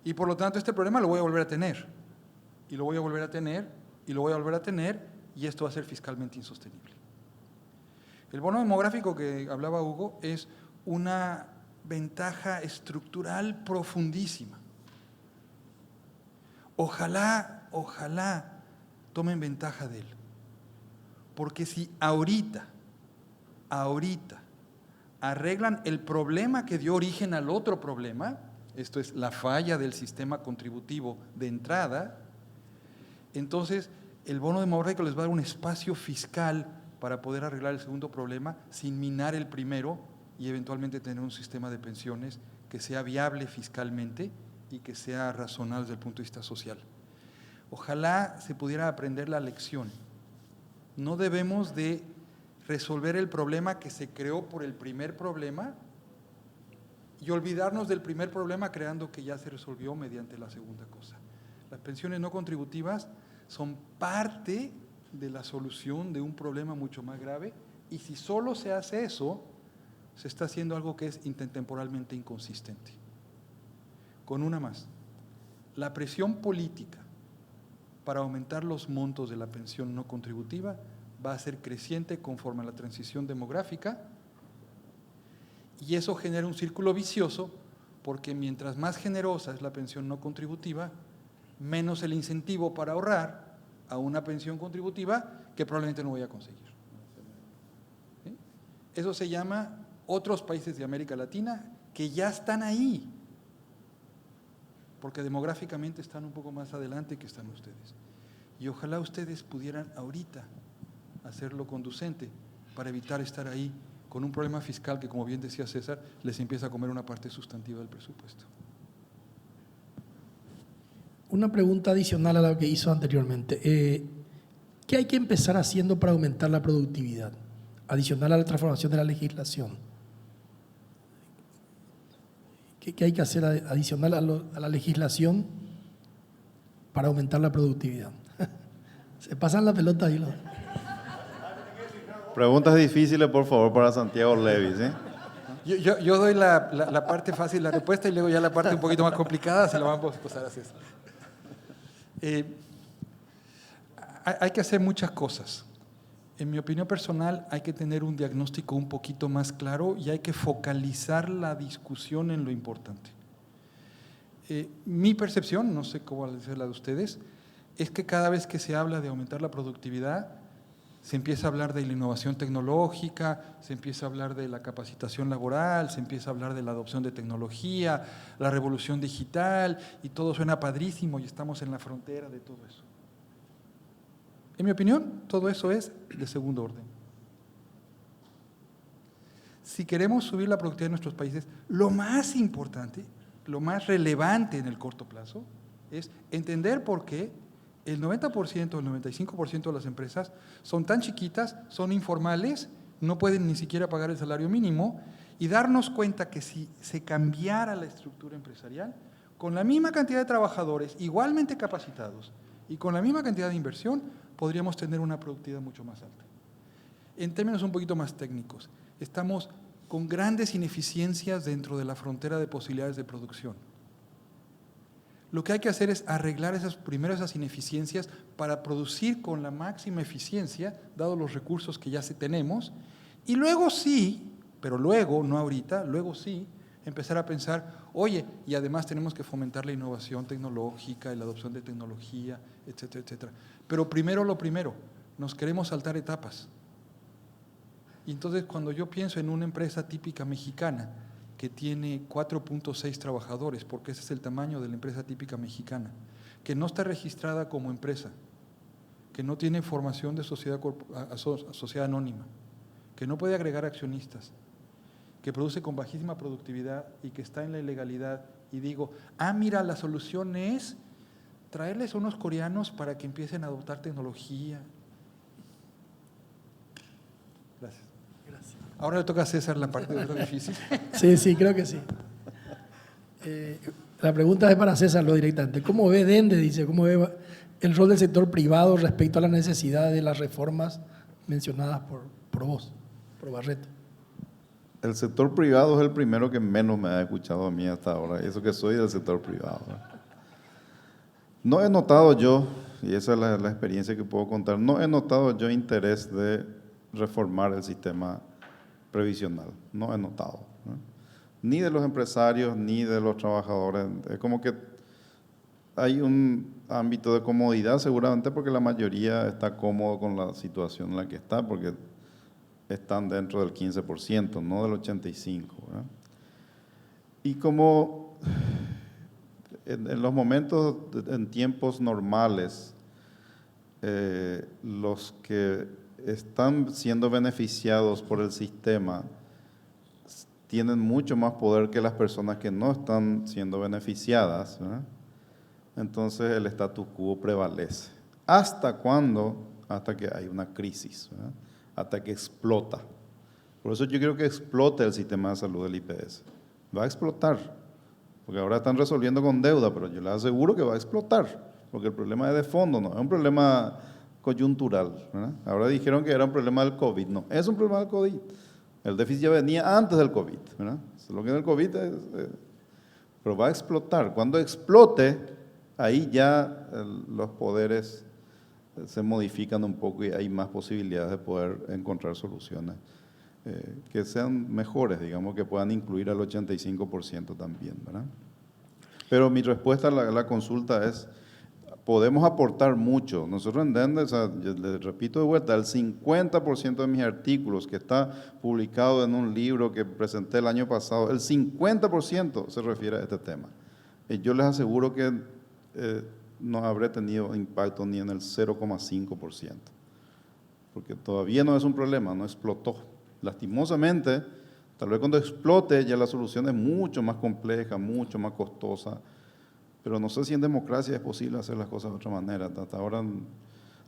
Y por lo tanto este problema lo voy a volver a tener, y lo voy a volver a tener, y lo voy a volver a tener, y esto va a ser fiscalmente insostenible. El bono demográfico que hablaba Hugo es una ventaja estructural profundísima. Ojalá tomen ventaja de él. Porque si ahorita arreglan el problema que dio origen al otro problema, esto es la falla del sistema contributivo de entrada, entonces el bono demográfico les va a dar un espacio fiscal para poder arreglar el segundo problema sin minar el primero y eventualmente tener un sistema de pensiones que sea viable fiscalmente y que sea razonable desde el punto de vista social. Ojalá se pudiera aprender la lección. No debemos de resolver el problema que se creó por el primer problema y olvidarnos del primer problema creando que ya se resolvió mediante la segunda cosa. Las pensiones no contributivas son parte de la solución de un problema mucho más grave, y si solo se hace eso, se está haciendo algo que es temporalmente inconsistente. Con una más, la presión política para aumentar los montos de la pensión no contributiva va a ser creciente conforme a la transición demográfica, y eso genera un círculo vicioso, porque mientras más generosa es la pensión no contributiva, menos el incentivo para ahorrar a una pensión contributiva que probablemente no voy a conseguir. ¿Sí? Eso se llama otros países de América Latina que ya están ahí, porque demográficamente están un poco más adelante que están ustedes. Y ojalá ustedes pudieran ahorita hacerlo conducente para evitar estar ahí con un problema fiscal que, como bien decía César, les empieza a comer una parte sustantiva del presupuesto. Una pregunta adicional a la que hizo anteriormente. ¿Qué hay que empezar haciendo para aumentar la productividad? Adicional a la transformación de la legislación. ¿Qué hay que hacer adicional a la legislación para aumentar la productividad? Se pasan la pelota ahí. Preguntas difíciles, por favor, para Santiago Levis, ¿eh? Yo doy la parte fácil de la respuesta y luego ya la parte un poquito más complicada se la vamos a pasar a César. Hay que hacer muchas cosas. En mi opinión personal, hay que tener un diagnóstico un poquito más claro y hay que focalizar la discusión en lo importante. Mi percepción, no sé cómo va a ser la de ustedes, es que cada vez que se habla de aumentar la productividad, se empieza a hablar de la innovación tecnológica, se empieza a hablar de la capacitación laboral, se empieza a hablar de la adopción de tecnología, la revolución digital, y todo suena padrísimo y estamos en la frontera de todo eso. En mi opinión, todo eso es de segundo orden. Si queremos subir la productividad de nuestros países, lo más importante, lo más relevante en el corto plazo, es entender por qué el 90%, el 95% de las empresas son tan chiquitas, son informales, no pueden ni siquiera pagar el salario mínimo, y darnos cuenta que si se cambiara la estructura empresarial, con la misma cantidad de trabajadores igualmente capacitados y con la misma cantidad de inversión, podríamos tener una productividad mucho más alta. En términos un poquito más técnicos, estamos con grandes ineficiencias dentro de la frontera de posibilidades de producción. Lo que hay que hacer es arreglar esas ineficiencias para producir con la máxima eficiencia, dados los recursos que ya tenemos, y luego sí, pero luego, no ahorita, luego sí, empezar a pensar, oye, y además tenemos que fomentar la innovación tecnológica y la adopción de tecnología, etcétera, etcétera. Pero primero lo primero, nos queremos saltar etapas. Y entonces cuando yo pienso en una empresa típica mexicana, que tiene 4.6 trabajadores, porque ese es el tamaño de la empresa típica mexicana, que no está registrada como empresa, que no tiene formación de sociedad anónima, que no puede agregar accionistas, que produce con bajísima productividad y que está en la ilegalidad, y digo, mira, la solución es traerles a unos coreanos para que empiecen a adoptar tecnología. Gracias. Ahora le toca a César la parte de lo difícil. Sí, creo que sí. La pregunta es para César, lo directamente. ¿Cómo ve Dende, dice, cómo ve el rol del sector privado respecto a la necesidad de las reformas mencionadas por vos, por Barreto? el sector privado es el primero que menos me ha escuchado a mí hasta ahora, eso que soy del sector privado. No he notado yo, y esa es la experiencia que puedo contar, no he notado yo interés de reformar el sistema previsional, no he notado, ¿no? Ni de los empresarios, ni de los trabajadores. Es como que hay un ámbito de comodidad seguramente porque la mayoría está cómodo con la situación en la que está, porque están dentro del 15%, no del 85%, ¿verdad? Y como en los momentos, en tiempos normales, los que están siendo beneficiados por el sistema tienen mucho más poder que las personas que no están siendo beneficiadas, ¿verdad? Entonces el status quo prevalece. ¿Hasta cuándo? Hasta que hay una crisis, ¿verdad? Hasta que explota. Por eso yo quiero que explote el sistema de salud del IPS. Va a explotar, porque ahora están resolviendo con deuda, pero yo les aseguro que va a explotar, porque el problema es de fondo, no es un problema coyuntural, ¿verdad? Ahora dijeron que era un problema del COVID, no, es un problema del COVID. El déficit ya venía antes del COVID, ¿verdad? Lo que es el COVID pero va a explotar. Cuando explote, ahí ya los poderes se modifican un poco y hay más posibilidades de poder encontrar soluciones que sean mejores, digamos, que puedan incluir al 85% también, ¿verdad? Pero mi respuesta a la consulta es, podemos aportar mucho. Nosotros en Dende, o sea, yo les repito de vuelta, el 50% de mis artículos que está publicado en un libro que presenté el año pasado, el 50% se refiere a este tema. Y yo les aseguro que no habré tenido impacto ni en el 0,5%, porque todavía no es un problema, no explotó. Lastimosamente, tal vez cuando explote ya la solución es mucho más compleja, mucho más costosa, pero no sé si en democracia es posible hacer las cosas de otra manera. Hasta ahora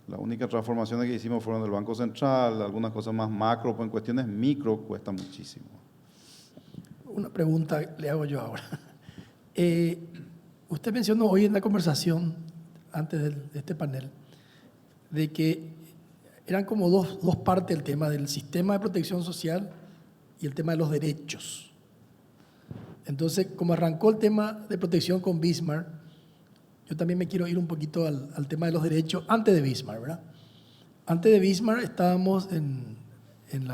las únicas transformaciones que hicimos fueron del Banco Central, algunas cosas más macro, pero en cuestiones micro cuesta muchísimo. Una pregunta le hago yo ahora. Usted mencionó hoy en la conversación, antes de este panel, de que eran como dos partes del tema del sistema de protección social y el tema de los derechos. Entonces, como arrancó el tema de protección con Bismarck, yo también me quiero ir un poquito al tema de los derechos antes de Bismarck, ¿verdad? Antes de Bismarck estábamos en el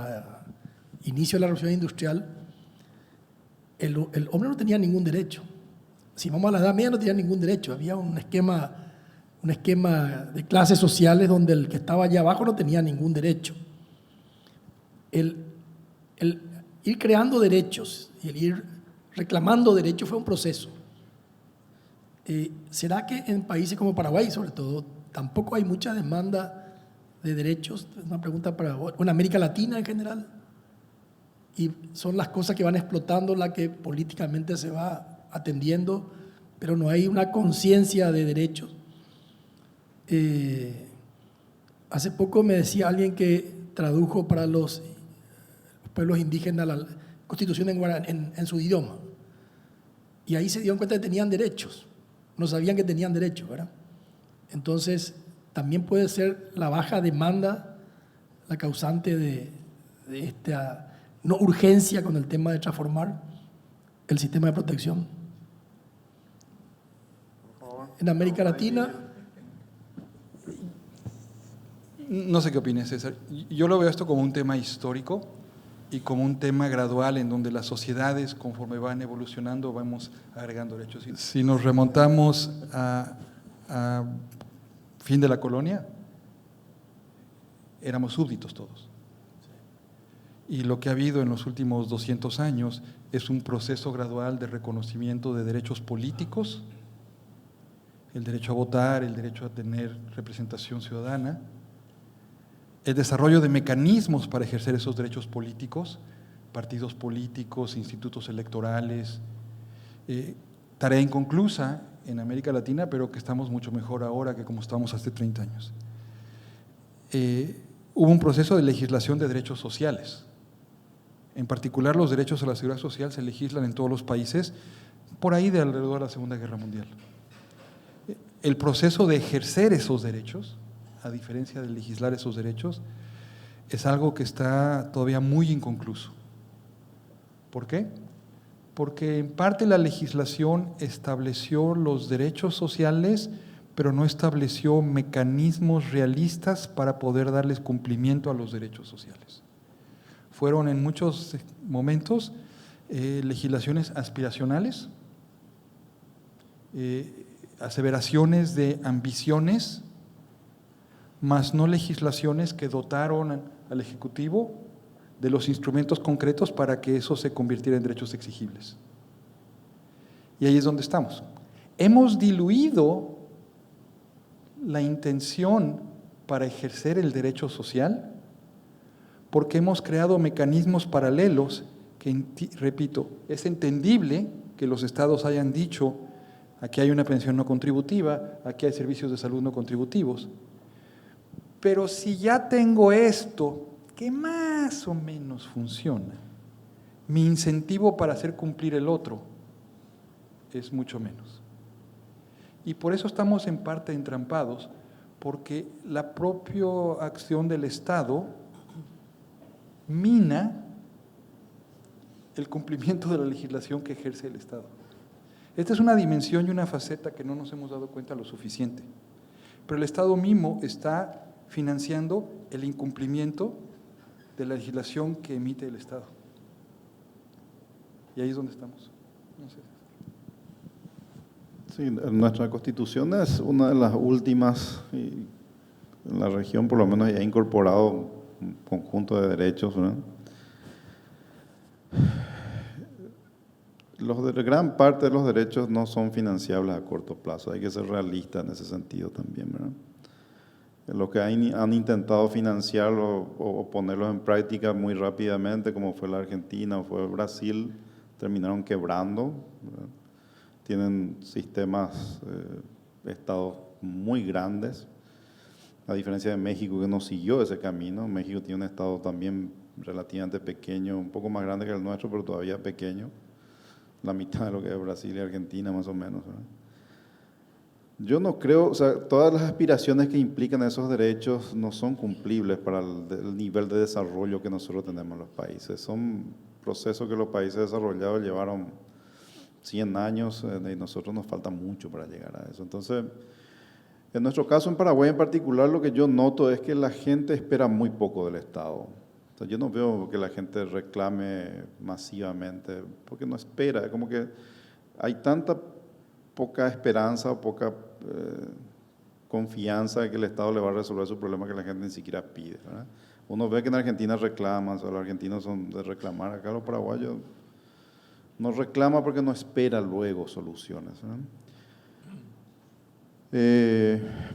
inicio de la revolución industrial. El hombre no tenía ningún derecho. Si vamos a la Edad Media no tenía ningún derecho. Había un esquema de clases sociales donde el que estaba allá abajo no tenía ningún derecho. El ir creando derechos y el ir reclamando derechos fue un proceso. ¿Será que en países como Paraguay, sobre todo, tampoco hay mucha demanda de derechos? Es una pregunta para en América Latina en general. Y son las cosas que van explotando las que políticamente se va atendiendo, pero no hay una conciencia de derechos. Hace poco me decía alguien que tradujo para los pueblos indígenas la Constitución en su idioma. Y ahí se dieron cuenta que tenían derechos. No sabían que tenían derechos, ¿verdad? Entonces, también puede ser la baja demanda la causante de esta no urgencia con el tema de transformar el sistema de protección. En América Latina. No sé qué opines, César. Yo lo veo esto como un tema histórico y como un tema gradual en donde las sociedades, conforme van evolucionando, vamos agregando derechos. Si nos remontamos a fin de la colonia, éramos súbditos todos. Y lo que ha habido en los últimos 200 años es un proceso gradual de reconocimiento de derechos políticos, el derecho a votar, el derecho a tener representación ciudadana, el desarrollo de mecanismos para ejercer esos derechos políticos, partidos políticos, institutos electorales, tarea inconclusa en América Latina, pero que estamos mucho mejor ahora que como estábamos hace 30 años. Hubo un proceso de legislación de derechos sociales. En particular, los derechos a la seguridad social se legislan en todos los países por ahí de alrededor de la Segunda Guerra Mundial. El proceso de ejercer esos derechos, a diferencia de legislar esos derechos, es algo que está todavía muy inconcluso. ¿Por qué? Porque en parte la legislación estableció los derechos sociales, pero no estableció mecanismos realistas para poder darles cumplimiento a los derechos sociales. Fueron en muchos momentos legislaciones aspiracionales, aseveraciones de ambiciones, más no legislaciones que dotaron al Ejecutivo de los instrumentos concretos para que eso se convirtiera en derechos exigibles. Y ahí es donde estamos. Hemos diluido la intención para ejercer el derecho social porque hemos creado mecanismos paralelos que, repito, es entendible que los estados hayan dicho: aquí hay una pensión no contributiva, aquí hay servicios de salud no contributivos. Pero si ya tengo esto, que más o menos funciona, mi incentivo para hacer cumplir el otro es mucho menos. Y por eso estamos en parte entrampados, porque la propia acción del Estado mina el cumplimiento de la legislación que ejerce el Estado. Esta es una dimensión y una faceta que no nos hemos dado cuenta lo suficiente. Pero el Estado mismo está financiando el incumplimiento de la legislación que emite el Estado. Y ahí es donde estamos. No sé. Sí, nuestra Constitución es una de las últimas, y en la región por lo menos ya ha incorporado un conjunto de derechos, ¿verdad? Gran parte de los derechos no son financiables a corto plazo, hay que ser realistas en ese sentido también, ¿verdad? Los que han intentado financiarlo o ponerlos en práctica muy rápidamente, como fue la Argentina o fue Brasil, terminaron quebrando, ¿verdad? Tienen sistemas, estados muy grandes, a diferencia de México, que no siguió ese camino. México tiene un estado también relativamente pequeño, un poco más grande que el nuestro, pero todavía pequeño, la mitad de lo que es Brasil y Argentina más o menos, ¿verdad? Yo no creo, o sea, todas las aspiraciones que implican esos derechos no son cumplibles para el nivel de desarrollo que nosotros tenemos en los países. Son procesos que los países desarrollados llevaron 100 años y nosotros nos falta mucho para llegar a eso. Entonces, en nuestro caso en Paraguay en particular, lo que yo noto es que la gente espera muy poco del Estado. O sea, yo no veo que la gente reclame masivamente, porque no espera, es como que hay tanta poca esperanza o poca confianza de que el Estado le va a resolver su problema que la gente ni siquiera pide, ¿verdad? Uno ve que en Argentina reclaman, o sea, los argentinos son de reclamar, acá los paraguayos no reclama porque no espera luego soluciones, ¿verdad?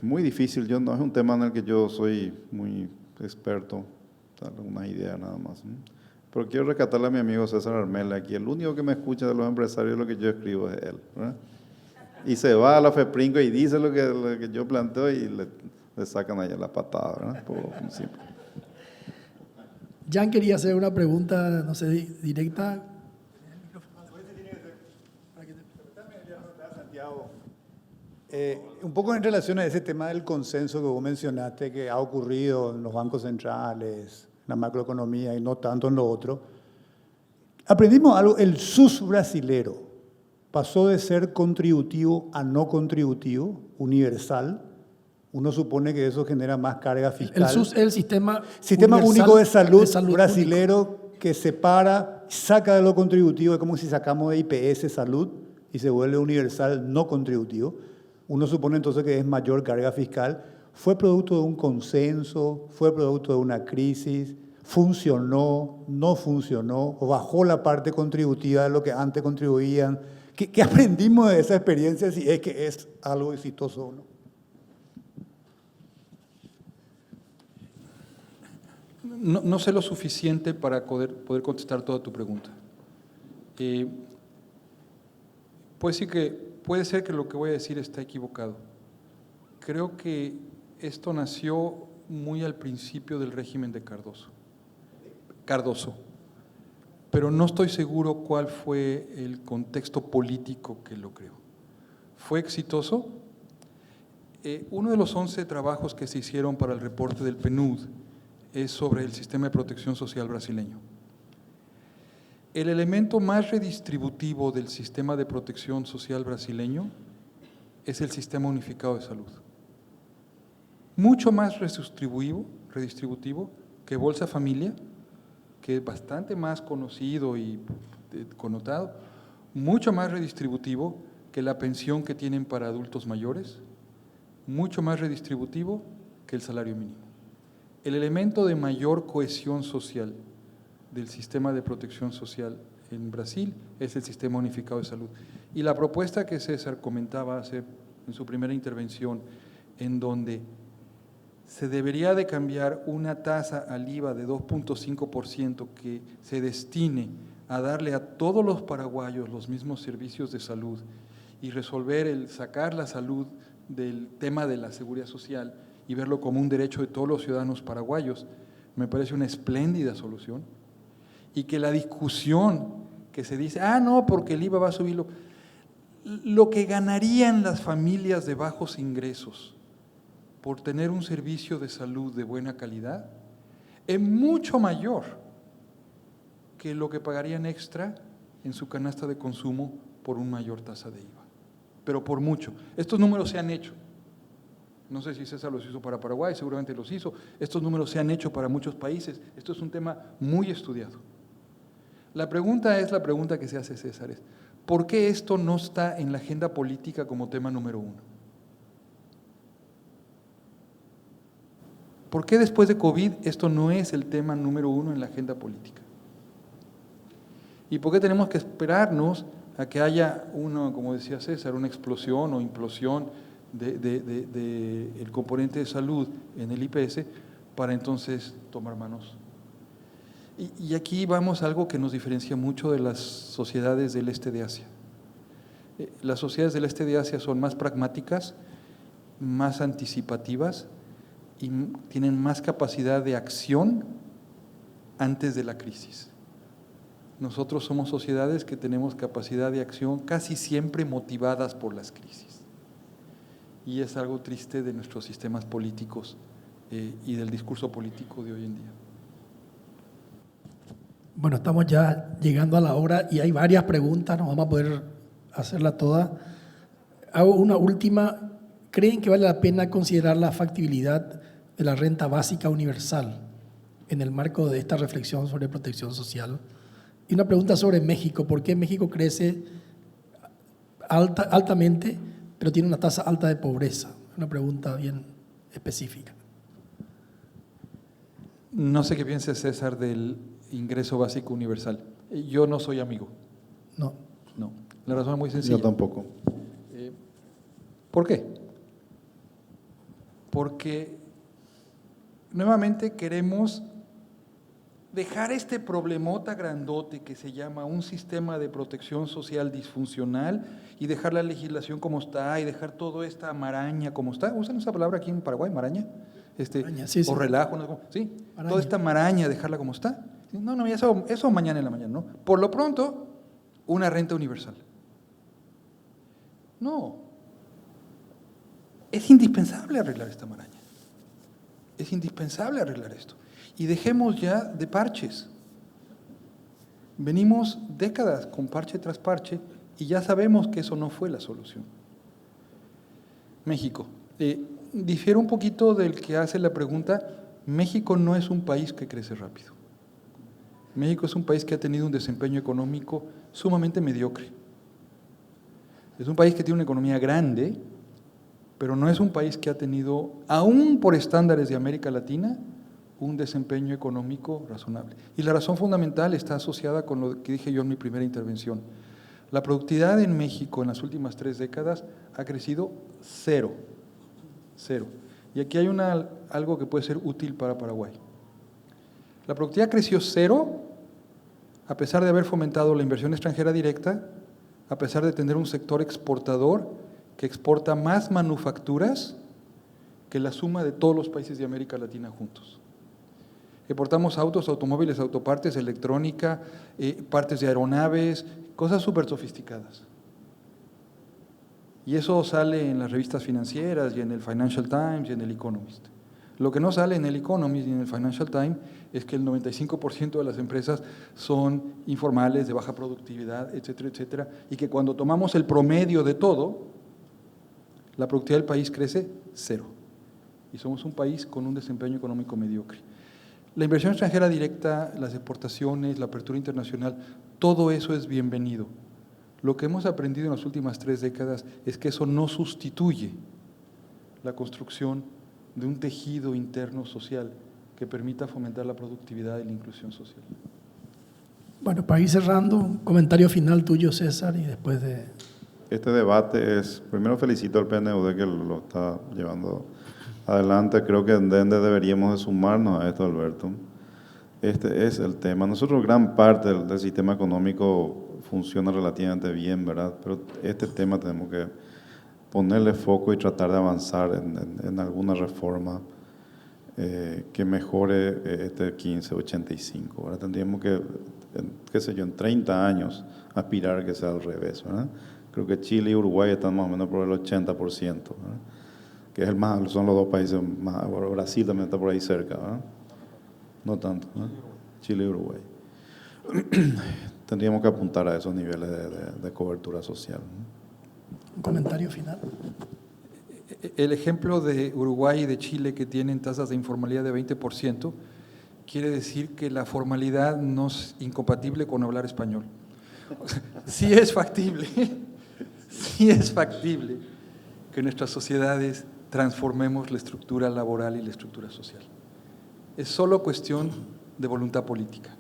Muy difícil, no es un tema en el que yo soy muy experto, darle una idea nada más, ¿no? Pero quiero rescatarle a mi amigo César Armela aquí, el único que me escucha de los empresarios lo que yo escribo es él, ¿verdad? Y se va a la FEPRINCO y dice lo que yo planteo y le sacan allá la patada, ¿verdad? Por simple. Jan quería hacer una pregunta, no sé, directa. Un poco en relación a ese tema del consenso que vos mencionaste, que ha ocurrido en los bancos centrales, en la macroeconomía y no tanto en lo otro. Aprendimos algo, el SUS brasilero pasó de ser contributivo a no contributivo, universal. Uno supone que eso genera más carga fiscal. El SUS es el sistema único de salud brasilero único, que separa, saca de lo contributivo, es como si sacamos de IPS salud y se vuelve universal no contributivo. Uno supone entonces que es mayor carga fiscal. Fue producto de un consenso, fue producto de una crisis, funcionó, no funcionó, o bajó la parte contributiva de lo que antes contribuían. ¿Qué aprendimos de esa experiencia, si es que es algo exitoso o no? No sé lo suficiente para poder contestar toda tu pregunta. Puede ser que lo que voy a decir está equivocado. Creo que esto nació muy al principio del régimen de Cardoso. Pero no estoy seguro cuál fue el contexto político que lo creó. ¿Fue exitoso? Uno de los 11 trabajos que se hicieron para el reporte del PNUD es sobre el sistema de protección social brasileño. el elemento más redistributivo del sistema de protección social brasileño es el sistema unificado de salud. Mucho más redistributivo que Bolsa Familia, que es bastante más conocido y connotado, mucho más redistributivo que la pensión que tienen para adultos mayores, mucho más redistributivo que el salario mínimo. El elemento de mayor cohesión social del sistema de protección social en Brasil es el sistema unificado de salud. Y la propuesta que César comentaba en su primera intervención, en donde se debería de cambiar una tasa al IVA de 2.5% que se destine a darle a todos los paraguayos los mismos servicios de salud y sacar la salud del tema de la seguridad social y verlo como un derecho de todos los ciudadanos paraguayos, me parece una espléndida solución. Y que la discusión que se dice, no, porque el IVA va a subirlo, lo que ganarían las familias de bajos ingresos por tener un servicio de salud de buena calidad es mucho mayor que lo que pagarían extra en su canasta de consumo por una mayor tasa de IVA. Pero por mucho. Estos números se han hecho. No sé si César los hizo para Paraguay, seguramente los hizo. Estos números se han hecho para muchos países. Esto es un tema muy estudiado. La pregunta es la pregunta que se hace César, es ¿por qué esto no está en la agenda política como tema número uno? ¿Por qué después de COVID esto no es el tema número uno en la agenda política? ¿Y por qué tenemos que esperarnos a que haya como decía César, una explosión o implosión del componente de salud en el IPS para entonces tomar manos? Y aquí vamos a algo que nos diferencia mucho de las sociedades del este de Asia. Las sociedades del este de Asia son más pragmáticas, más anticipativas y tienen más capacidad de acción antes de la crisis. Nosotros somos sociedades que tenemos capacidad de acción casi siempre motivadas por las crisis. Y es algo triste de nuestros sistemas políticos y del discurso político de hoy en día. Bueno, estamos ya llegando a la hora y hay varias preguntas, no vamos a poder hacerla toda. Hago una última. ¿Creen que vale la pena considerar la factibilidad de la renta básica universal en el marco de esta reflexión sobre protección social? Y una pregunta sobre México. ¿Por qué México crece altamente, pero tiene una tasa alta de pobreza? Una pregunta bien específica. No sé qué piensa César del ingreso básico universal. Yo no soy amigo. No. La razón es muy sencilla. Yo tampoco. ¿Por qué? Porque nuevamente queremos dejar este problemota grandote que se llama un sistema de protección social disfuncional y dejar la legislación como está y dejar toda esta maraña como está. ¿Usan esa palabra aquí en Paraguay, maraña? Maraña, sí. O relajo, ¿no? Sí, Maraña. Toda esta maraña, dejarla como está. No, eso mañana en la mañana, ¿no? Por lo pronto, una renta universal. No. Es indispensable arreglar esta maraña. Es indispensable arreglar esto. Y dejemos ya de parches. Venimos décadas con parche tras parche y ya sabemos que eso no fue la solución. México. Difiere un poquito del que hace la pregunta. México no es un país que crece rápido. México es un país que ha tenido un desempeño económico sumamente mediocre. Es un país que tiene una economía grande, pero no es un país que ha tenido, aún por estándares de América Latina, un desempeño económico razonable. Y la razón fundamental está asociada con lo que dije yo en mi primera intervención. La productividad en México en las últimas 3 décadas ha crecido cero. Y aquí hay algo que puede ser útil para Paraguay. La productividad creció 0 a pesar de haber fomentado la inversión extranjera directa, a pesar de tener un sector exportador que exporta más manufacturas que la suma de todos los países de América Latina juntos. Exportamos autos, automóviles, autopartes, electrónica, partes de aeronaves, cosas súper sofisticadas. Y eso sale en las revistas financieras y en el Financial Times y en el Economist. Lo que no sale en el Economist ni en el Financial Times es que el 95% de las empresas son informales, de baja productividad, etcétera, etcétera, y que cuando tomamos el promedio de todo, la productividad del país crece 0. Y somos un país con un desempeño económico mediocre. La inversión extranjera directa, las exportaciones, la apertura internacional, todo eso es bienvenido. Lo que hemos aprendido en las últimas 3 décadas es que eso no sustituye la construcción de un tejido interno social que permita fomentar la productividad y la inclusión social. Bueno, para ir cerrando, un comentario final tuyo, César, y después de... Este debate es, primero felicito al PNUD que lo está llevando adelante. Creo que en Dende deberíamos de sumarnos a esto, Alberto. Este es el tema. Nosotros gran parte del sistema económico funciona relativamente bien, ¿verdad? Pero este tema tenemos que ponerle foco y tratar de avanzar en alguna reforma que mejore este 1585. Ahora tendríamos que, qué sé yo, en 30 años aspirar a que sea al revés, ¿verdad? Creo que Chile y Uruguay están más o menos por el 80%, ¿verdad? Que es el más, son los dos países más. Brasil también está por ahí cerca, ¿verdad? No tanto, ¿verdad? Chile y Uruguay. Tendríamos que apuntar a esos niveles de cobertura social, ¿no? Un comentario final. El ejemplo de Uruguay y de Chile, que tienen tasas de informalidad de 20%, quiere decir que la formalidad no es incompatible con hablar español. O sea, sí es factible que en nuestras sociedades transformemos la estructura laboral y la estructura social. Es solo cuestión de voluntad política.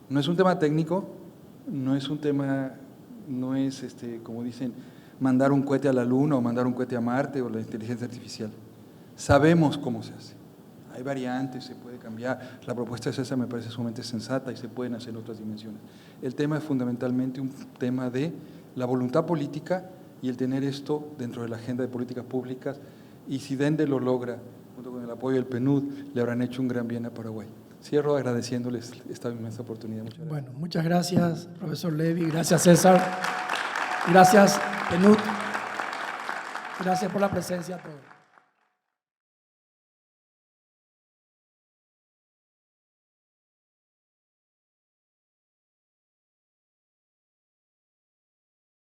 No es un tema técnico, no es como dicen, mandar un cohete a la Luna o mandar un cohete a Marte o la inteligencia artificial. Sabemos cómo se hace. Hay variantes, se puede cambiar. La propuesta de César me parece sumamente sensata y se pueden hacer en otras dimensiones. El tema es fundamentalmente un tema de la voluntad política y el tener esto dentro de la agenda de políticas públicas. Y si Dende lo logra, junto con el apoyo del PNUD, le habrán hecho un gran bien a Paraguay. Cierro agradeciéndoles esta inmensa oportunidad. Muchas gracias. Bueno, muchas gracias, profesor Levy. Gracias, César. Gracias, PNUD. Gracias por la presencia a todos.